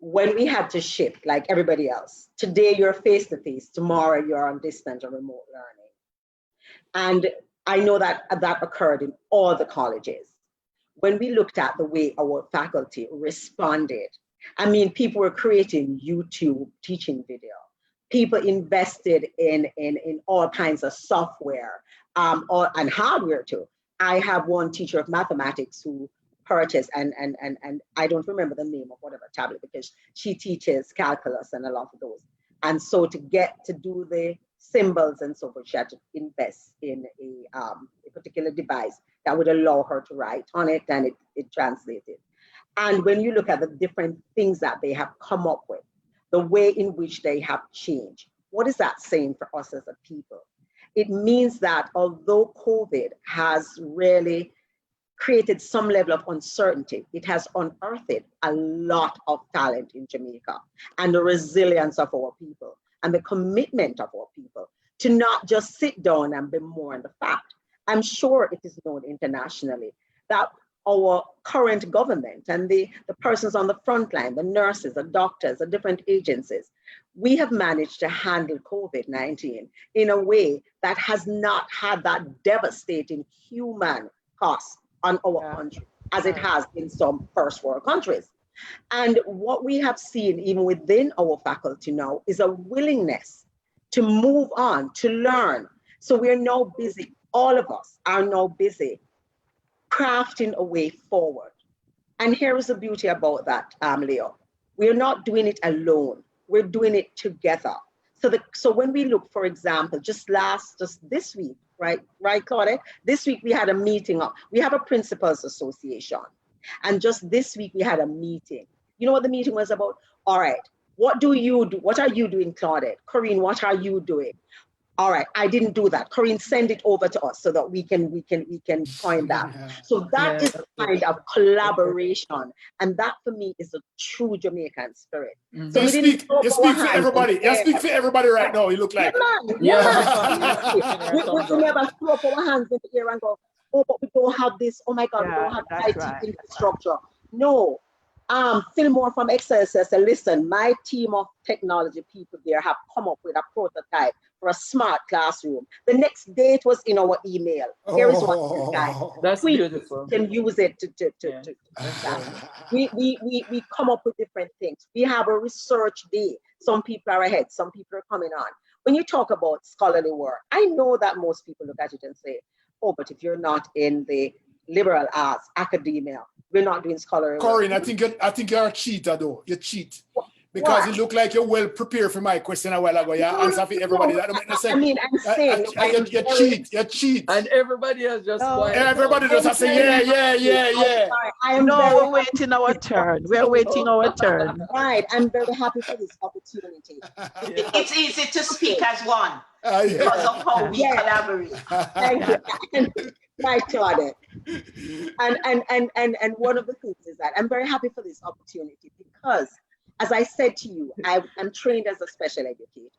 When we had to shift, like everybody else, today you're face-to-face, tomorrow you're on distant or remote learning. And I know that that occurred in all the colleges. When we looked at the way our faculty responded, I mean, people were creating YouTube teaching video. People invested in all kinds of software and hardware too. I have one teacher of mathematics who purchased, and I don't remember the name of whatever tablet, because she teaches calculus and a lot of those. And so to get to do the symbols and so forth, she had to invest in a particular device that would allow her to write on it, and it translated. And when you look at the different things that they have come up with, the way in which they have changed, what is that saying for us as a people? It means that although COVID has really created some level of uncertainty, it has unearthed a lot of talent in Jamaica, and the resilience of our people and the commitment of our people to not just sit down and bemoan the fact. I'm sure it is known internationally that our current government and the persons on the front line, the nurses, the doctors, the different agencies, we have managed to handle COVID-19 in a way that has not had that devastating human cost on our country as it has in some first world countries. And what we have seen even within our faculty now is a willingness to move on, to learn. So we're now busy, all of us are now busy crafting a way forward. And here is the beauty about that, Leo. We're not doing it alone. We're doing it together. So when we look, for example, just this week, right, Claudette? This week we had a meeting we have a principals association. And just this week we had a meeting. You know what the meeting was about? All right, what do you do? What are you doing, Claudette? Corinne, what are you doing? All right, I didn't do that. Corinne, send it over to us so that we can coin that. So that is a kind of collaboration, and that for me is a true Jamaican spirit. Mm-hmm. So you speak for everybody. You speak for everybody right now. You look like. We never throw up our hands in the air and go, oh, but we don't have this. Oh my God, we don't have IT infrastructure. No. Fillmore from Excelsior said, listen, my team of technology people there have come up with a prototype for a smart classroom. The next day it was in our email. Here is what guys. That's beautiful. Can use it to we come up with different things. We have a research day. Some people are ahead, some people are coming on. When you talk about scholarly work, I know that most people look at it and say, oh, but if you're not in the liberal arts, academia, we're not doing scholarly work. Corinne, I think you're a cheater though. You cheat. Because it looked like you're well prepared for my question a while ago. You answer for everybody. That don't make no sense. I mean, I'm saying you cheat. And everybody has just quiet. Everybody just say, yeah. I am we're waiting our turn. We're waiting our turn. Right. I'm very happy for this opportunity. It's easy to speak as one because of how we collaborate. Thank you. Right, Claudette. And one of the things is that I'm very happy for this opportunity because, as I said to you, I'm trained as a special educator.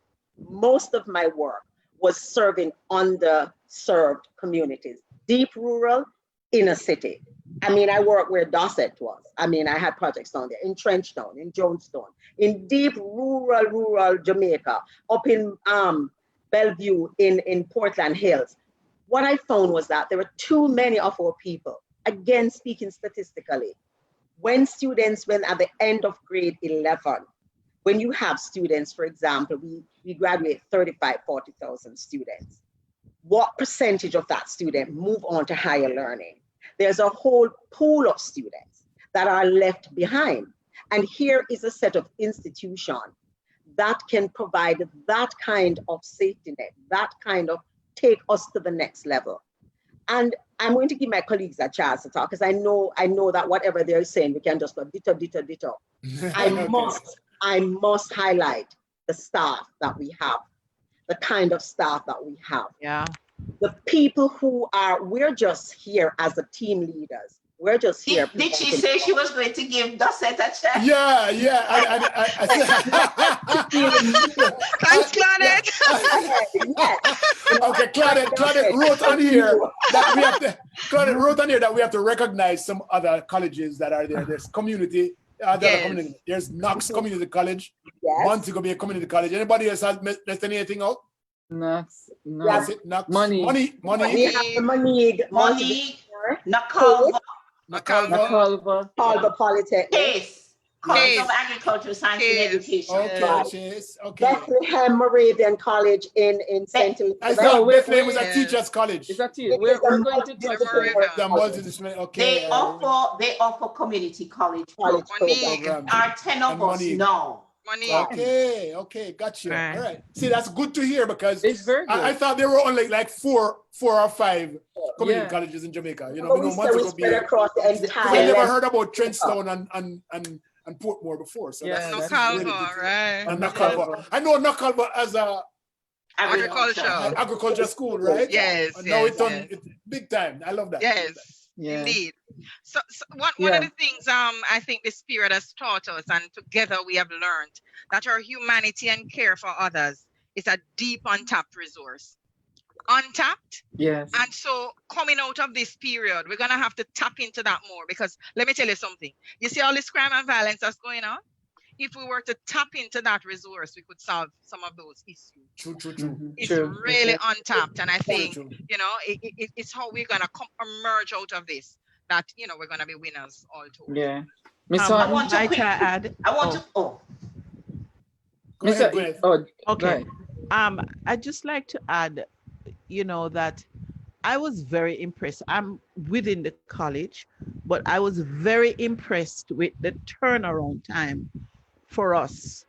Most of my work was serving underserved communities, deep rural, inner city. I mean, I worked where Dorset was. I mean, I had projects down there in Trenchtown, in Jonestown, in deep rural Jamaica, up in Bellevue, in Portland Hills. What I found was that there were too many of our people, again, speaking statistically, when students went at the end of grade 11, when you have students, for example, we graduate 40,000 students. What percentage of that student move on to higher learning? There's a whole pool of students that are left behind. And here is a set of institutions that can provide that kind of safety net, that kind of take us to the next level. And I'm going to give my colleagues a chance to talk because I know that whatever they're saying, we can just go ditto. I must highlight the staff that we have, the kind of staff that we have. Yeah. The people we're just here as the team leaders. We're just here. Did she say she was going to give Dorset a chance? Yeah. Thanks, Claudette. Okay, Claudette wrote on here that we have to recognize some other colleges that are there. There's community. Community. There's Knox Community College. Yes. Montego Bay Community College. Anybody else has left anything out? Knox. Money. We have the money. Nakalva. Polytechnic. Case. College of Agriculture, Science and Education. Okay. Bethlehem Moravian College in St. Louis. Bethlehem was a teacher's college. It's a teacher. We're going to talk about the multidisciplinary. Okay. They offer community college programs. Are 10 of us now. Okay, got you. All right. See, that's good to hear because it's very good. I thought there were only like four or five community colleges in Jamaica. You know, we spread across the entire. We never heard about Trenchtown and PortMore before. So that's Nakalva, really right? And Nakalva. I know Nakalva as a agriculture school, right? Yes. Now it's on big time. I love that. Yes. Yeah. Indeed. So one of the things I think the Spirit has taught us, and together we have learned, that our humanity and care for others is a deep, untapped resource. Untapped. Yes. And so coming out of this period, we're going to have to tap into that more because let me tell you something. You see all this crime and violence that's going on? If we were to tap into that resource, we could solve some of those issues. True. It's really untapped. And I think, it's how we're going to emerge out of this, that, we're going to be winners all told. Yeah. I want to okay. I'd just like to add, that I was very impressed. I'm within the college, but I was very impressed with the turnaround time for us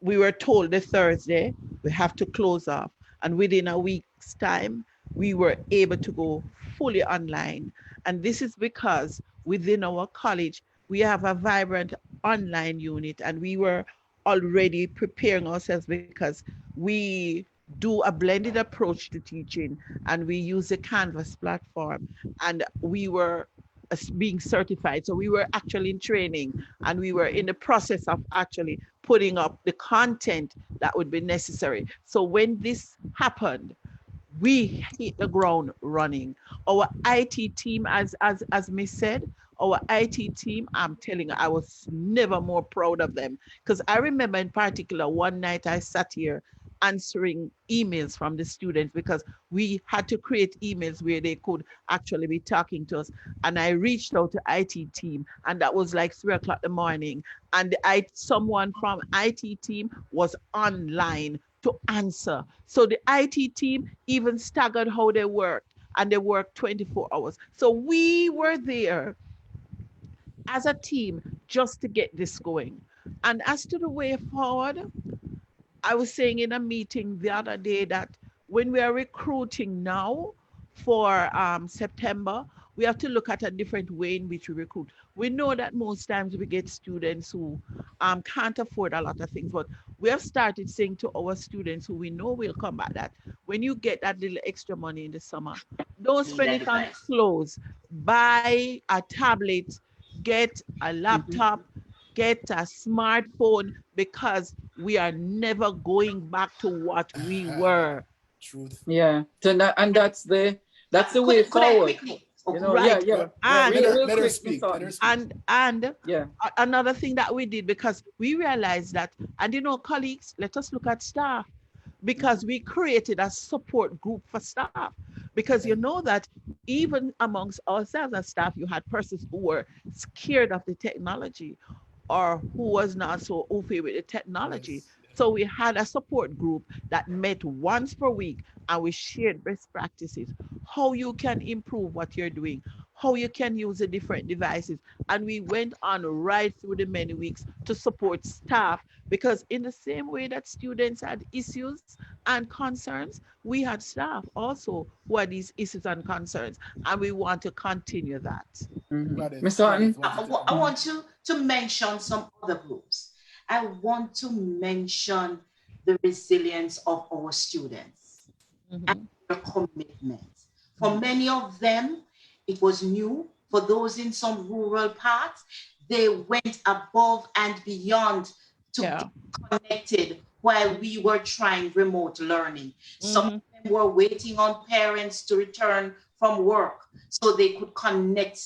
we were told the Thursday we have to close off, and within a week's time we were able to go fully online. And this is because within our college we have a vibrant online unit, and we were already preparing ourselves because we do a blended approach to teaching, and we use the Canvas platform, and we were being certified. So we were actually in training, and we were in the process of actually putting up the content that would be necessary. So when this happened, we hit the ground running. Our IT team, as Miss said, our IT team, I'm telling you, I was never more proud of them. Because I remember in particular, one night I sat here answering emails from the students, because we had to create emails where they could actually be talking to us. And I reached out to IT team, and that was like 3 o'clock in the morning. And someone from IT team was online to answer. So the IT team even staggered how they worked, and they worked 24 hours. So we were there as a team just to get this going. And as to the way forward, I was saying in a meeting the other day that when we are recruiting now for September, we have to look at a different way in which we recruit. We know that most times we get students who can't afford a lot of things, but we have started saying to our students who we know will come back that when you get that little extra money in the summer, don't spend it on clothes. Buy a tablet, get a laptop, get a smartphone, because we are never going back to what we were. Truth. Yeah. So and that's the way forward. You know, right. Yeah. And let her speak. And yeah, another thing that we did, because we realized that, and you know, colleagues, let us look at staff, because we created a support group for staff. Because you know that even amongst ourselves as staff, you had persons who were scared of the technology, or who was not so okay with the technology. Yes. So we had a support group that met once per week, and we shared best practices, how you can improve what you're doing, how you can use the different devices. And we went on right through the many weeks to support staff, because in the same way that students had issues and concerns, we had staff also who had these issues and concerns, and we want to continue that. Mr. Hutton? I want to mention some other groups. I want to mention the resilience of our students and their commitment. For many of them, it was new. For those in some rural parts, they went above and beyond to get connected while we were trying remote learning. Some of them were waiting on parents to return from work so they could connect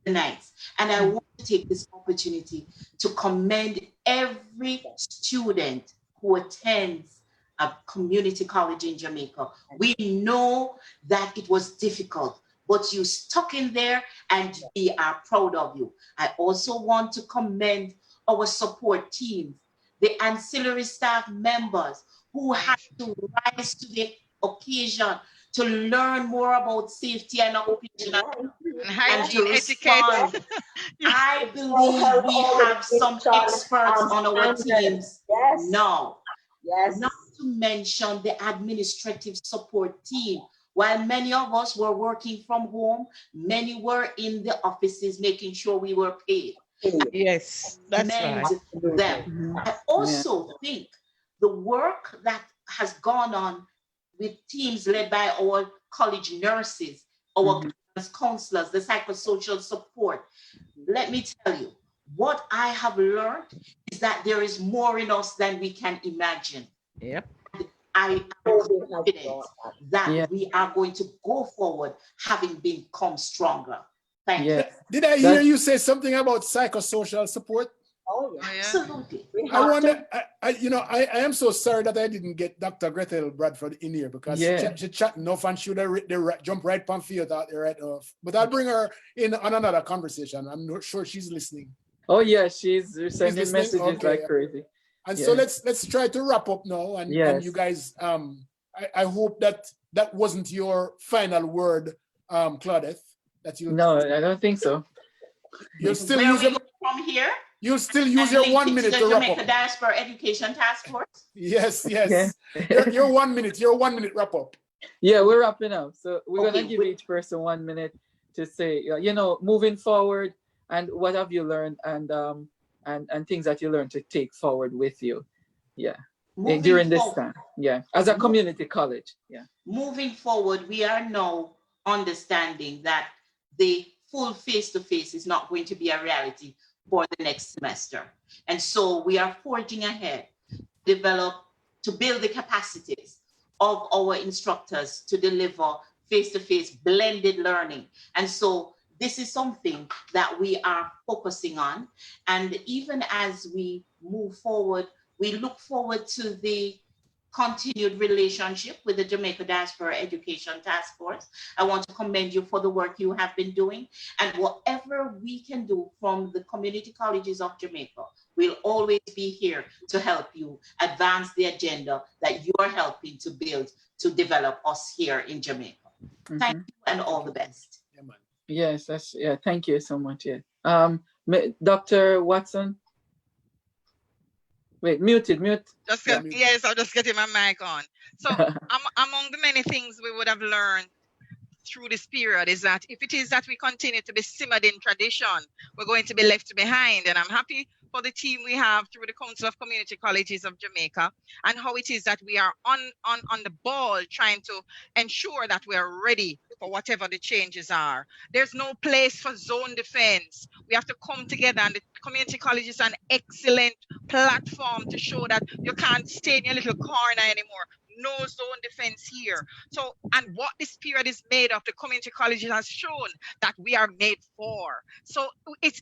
the nights. And I want to take this opportunity to commend every student who attends a community college in Jamaica. We know that it was difficult, but you stuck in there, and we are proud of you. I also want to commend our support teams, the ancillary staff members who had to rise to the occasion to learn more about safety and occupational and to respond. I believe we have some experts on our teams now. Not to mention the administrative support team. While many of us were working from home, many were in the offices making sure we were paid. Yes, that's right. Them. I also think the work that has gone on with teams led by our college nurses, our counselors, the psychosocial support. Let me tell you, what I have learned is that there is more in us than we can imagine. Yep. I am confident that we are going to go forward having become stronger. Thank you. Did I hear you say something about psychosocial support? Oh, yeah. Absolutely. I wonder, I am so sorry that I didn't get Dr. Gretel Bradford in here, because she chat enough and she would jump right on field out there right off. But I'll bring her in on another conversation. I'm not sure she's listening. Oh yeah, she's sending messages like crazy. And so let's try to wrap up now. And you guys, I hope that wasn't your final word, Claudette. No, I don't think so. You're still using from here. You'll still use your link 1 it minute to to the wrap Jamaica up. Diaspora Education Task Force. Yes, Yeah. yes. Your 1 minute, your 1 minute wrap up. Yeah, we're wrapping up. So we're Okay, gonna give each person 1 minute to say, you know, moving forward and what have you learned and things that you learned to take forward with you. Yeah. Moving During this forward. time. Yeah. As a community college. Yeah. Moving forward, we are now understanding that the full face-to-face is not going to be a reality for the next semester. And so we are forging ahead, to build the capacities of our instructors to deliver face-to-face blended learning. And so this is something that we are focusing on. And even as we move forward, we look forward to the continued relationship with the Jamaica Diaspora Education Task Force. I want to commend you for the work you have been doing, and whatever we can do from the community colleges of Jamaica, we'll always be here to help you advance the agenda that you are helping to build, to develop us here in Jamaica. Thank you and all the best. Yes, thank you so much. Yeah. Dr. Watson. Wait, mute. Yes, I'm just getting my mic on. So among the many things we would have learned through this period is that if it is that we continue to be simmered in tradition, we're going to be left behind. And I'm happy for the team we have through the Council of Community Colleges of Jamaica and how it is that we are on the ball trying to ensure that we are ready for whatever the changes are. There's no place for zone defense. We have to come together, and the community college is an excellent platform to show that you can't stay in your little corner anymore. No zone defense here. So, and what this period is made of, the community colleges has shown that we are made for. So it's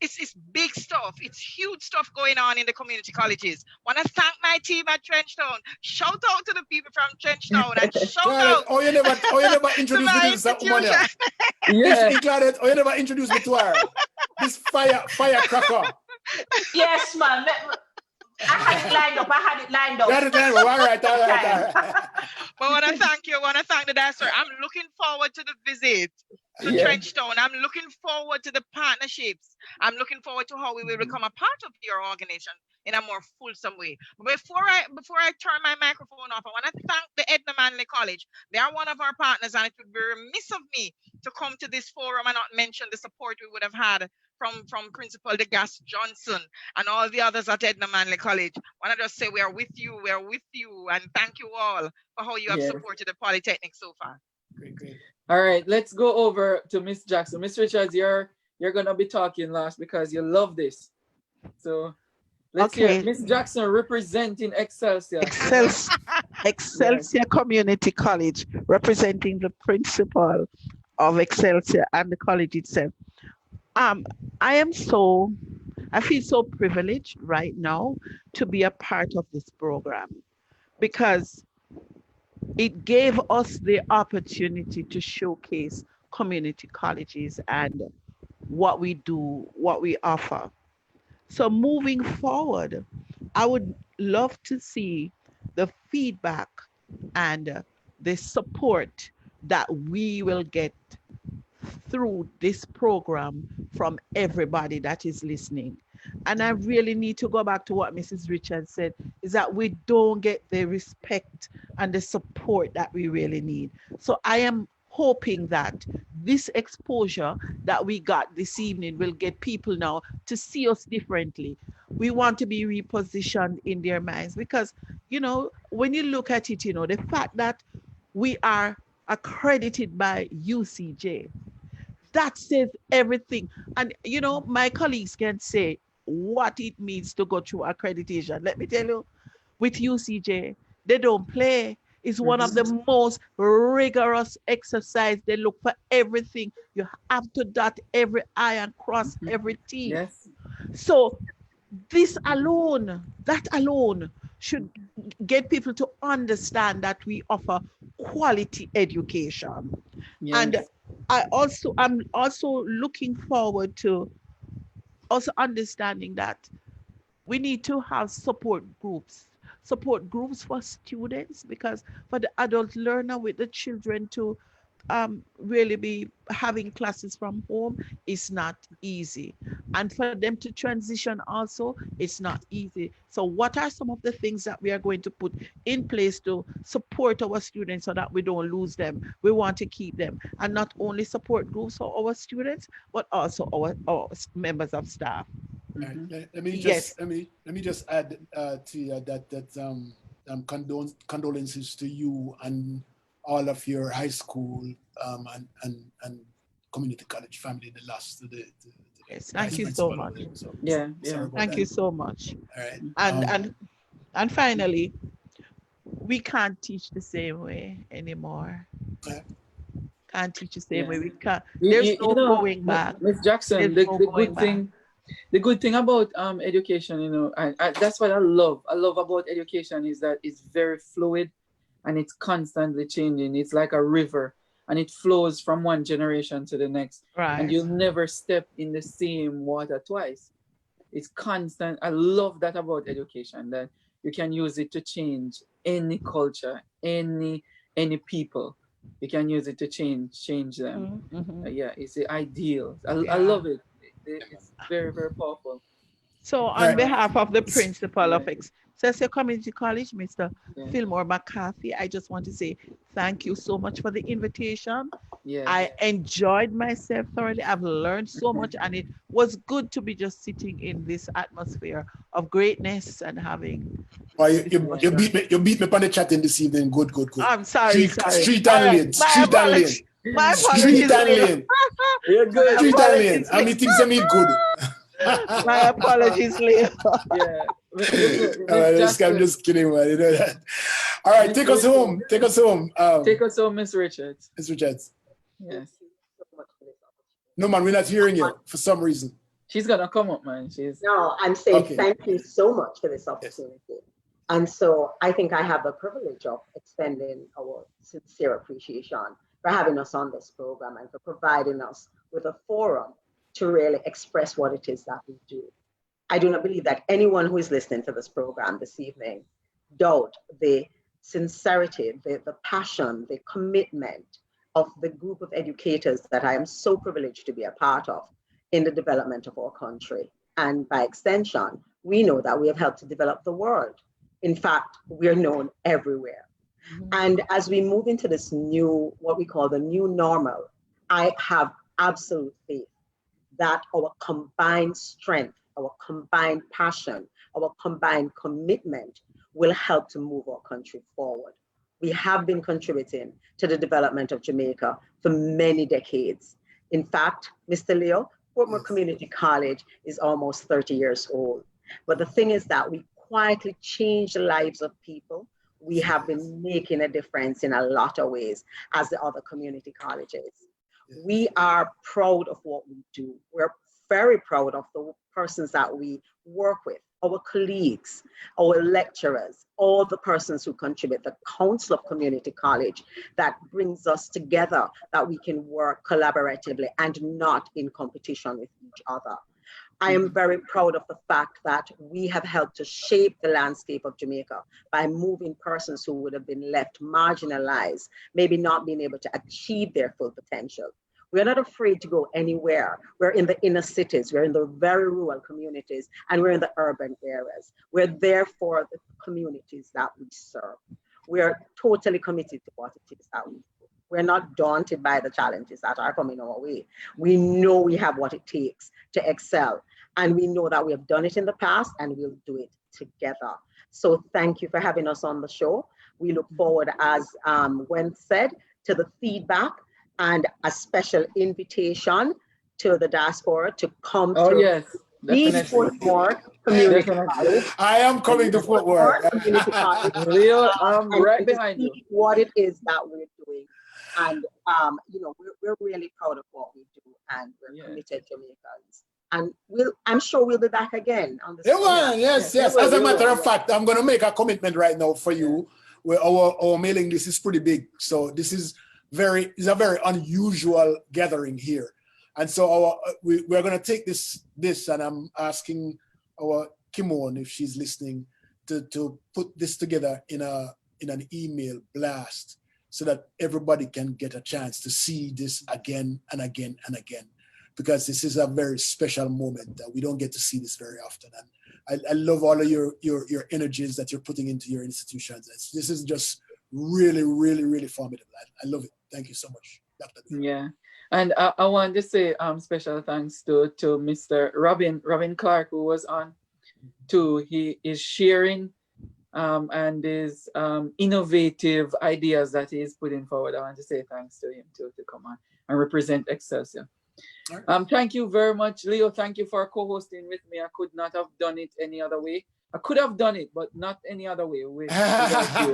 big stuff. It's huge stuff going on in the community colleges. Want to thank my team at Trenchtown. Shout out to the people from Trenchtown and shout out. Oh, you never introduced me to this woman. Yeah. Claudette, you never introduced me to her. This firecracker. Yes, man. I had it lined up. All right. But I want to thank you. I want to thank the diaspora. I'm looking forward to the visit to Trenchtown. I'm looking forward to the partnerships. I'm looking forward to how we will become a part of your organization in a more fulsome way. But before I turn my microphone off, I want to thank the Edna Manley College. They are one of our partners, and it would be remiss of me to come to this forum and not mention the support we would have had from Principal DeGas Johnson and all the others at Edna Manley College. I want to just say we are with you, and thank you all for how you have supported the Polytechnic so far. Great. All right, let's go over to Miss Jackson. Miss Richards, you're gonna be talking last because you love this. So let's hear Miss Jackson representing Excelsior. Excelsior Community College, representing the principal of Excelsior and the college itself. I feel so privileged right now to be a part of this program because it gave us the opportunity to showcase community colleges and what we do, what we offer. So moving forward, I would love to see the feedback and the support that we will get through this program from everybody that is listening. And I really need to go back to what Mrs. Richards said, is that we don't get the respect and the support that we really need. So I am hoping that this exposure that we got this evening will get people now to see us differently. We want to be repositioned in their minds because, when you look at it, the fact that we are accredited by UCJ, that says everything. And, my colleagues can say what it means to go through accreditation. Let me tell you, with UCJ, they don't play. It's one of the most rigorous exercise. They look for everything. You have to dot every I and cross every T. Yes. So that alone should get people to understand that we offer quality education. Yes. And I'm also looking forward to also understanding that we need to have support groups for students, because for the adult learner with the children to really be having classes from home is not easy. And for them to transition also, it's not easy. So what are some of the things that we are going to put in place to support our students so that we don't lose them? We want to keep them, and not only support groups for our students, but also our members of staff. Right. Mhm. Let me Yes. just add to you that condolences to you and all of your high school and community college family, the loss to the Yes, thank vice you so principal. much. So Yeah, sorry yeah. about Thank that. you so much. All right. And Um, and and finally, we can't teach the same way anymore. yeah. Can't teach the same Yeah. way. We can't. You, There's you no know, going back. Miss Jackson, There's no the going good back. thing, the good thing about education, you know, that's what I love. I love about education is that it's very fluid and it's constantly changing. It's like a river and it flows from one generation to the next. And Right. you'll never step in the same water twice. It's constant. I love that about education, that you can use it to change any culture, any people. You can use it to change them. Mm-hmm. Yeah, it's the ideal. I Yeah. love it. It's very, very powerful. So All on right. behalf of the principal Yeah, of Excelsior Community College, Mr. yeah, Fillmore McCarthy, I just want to say thank you so much for the invitation. yeah. I enjoyed myself thoroughly. I've learned so much, and it was good to be just sitting in this atmosphere of greatness and having Well, this discussion. you beat me on the chatting this evening. Good, good, good. I'm sorry, sorry. Street All and right, lane, street and lane, my street apologies, and Leo. lane, You're good. My street and lane. apologies, I mean, things that mean good. my apologies, Leo. Yeah. I'm just kidding, man. You know that. All right, take us home. Take us home. Take us home, Miss Richards. Mr. Richards. Yes. No, man, we're not hearing you for some reason. She's gonna come up, man. She's No, I'm saying Okay. thank you so much for this opportunity. And so I think I have the privilege of extending our sincere appreciation for having us on this program and for providing us with a forum to really express what it is that we do. I do not believe that anyone who is listening to this program this evening doubt the sincerity, the passion, the commitment of the group of educators that I am so privileged to be a part of in the development of our country. And by extension, we know that we have helped to develop the world. In fact, we're known everywhere. And as we move into this new, what we call the new normal, I have absolute faith that our combined strength, our combined passion, our combined commitment will help to move our country forward. We have been contributing to the development of Jamaica for many decades. In fact, Mr. Leo, PortMore Community College is almost 30 years old. But the thing is that we quietly change the lives of people. We have been making a difference in a lot of ways as the other community colleges. We are proud of what we do. We're very proud of the persons that we work with, our colleagues, our lecturers, all the persons who contribute, the Council of Community College that brings us together, that we can work collaboratively and not in competition with each other. I am very proud of the fact that we have helped to shape the landscape of Jamaica by moving persons who would have been left marginalized, maybe not being able to achieve their full potential. We're not afraid to go anywhere. We're in the inner cities, we're in the very rural communities, and we're in the urban areas. We're there for the communities that we serve. We're totally committed to what it is that we do. We're not daunted by the challenges that are coming our way. We know we have what it takes to excel. And we know that we have done it in the past and we'll do it together. So thank you for having us on the show. We look forward, as Gwen said, to the feedback and a special invitation to the diaspora to come to yes, the definitely. PortMore Community Definitely. College. I am coming to Fort Worth. Community College. Leo, I'm and right to behind you. see what it is that we're doing. And, you know, we're really proud of what we do, and we're committed Jamaicans. And I'm sure we'll be back again on this. Yes. As a matter of fact, I'm going to make a commitment right now for you. Where our mailing list is pretty big. So this is a very unusual gathering here. And so we're going to take this, and I'm asking our Kimon, if she's listening, to put this together in an email blast, so that everybody can get a chance to see this again and again and again, because this is a very special moment that we don't get to see this very often. And I love all of your energies that you're putting into your institutions. This is just really, really, really formidable. I love it. Thank you so much, Dr. D. Yeah. And I want to say special thanks to Mr. Robin Clark, who was on too. He is sharing and his innovative ideas that he is putting forward. I want to say thanks to him too, to come on and represent Excelsior. Right. Thank you very much, Leo. Thank you for co-hosting with me. I could not have done it any other way. I could have done it, but not any other way without you.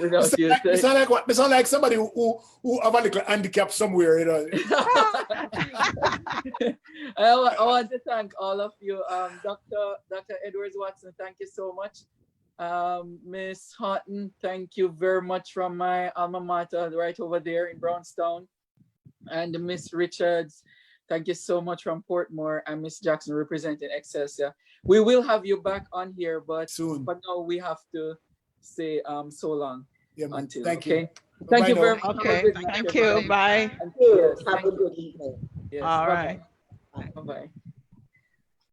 Without you. It sounds like somebody who have a little handicap somewhere, you know. I want to thank all of you. Dr. Edwards Watson, thank you so much. Miss Houghton, thank you very much from my alma mater right over there in Brownstown. And Miss Richards, thank you so much from Portmore, and Miss Jackson representing Excelsior. We will have you back on here, but soon. But now we have to say so long. Yeah, until. Thank okay. you. Thank you very much. Okay. Thank you. Bye. Thank you. Have a good evening. Yes, all bye-bye. right. Bye-bye.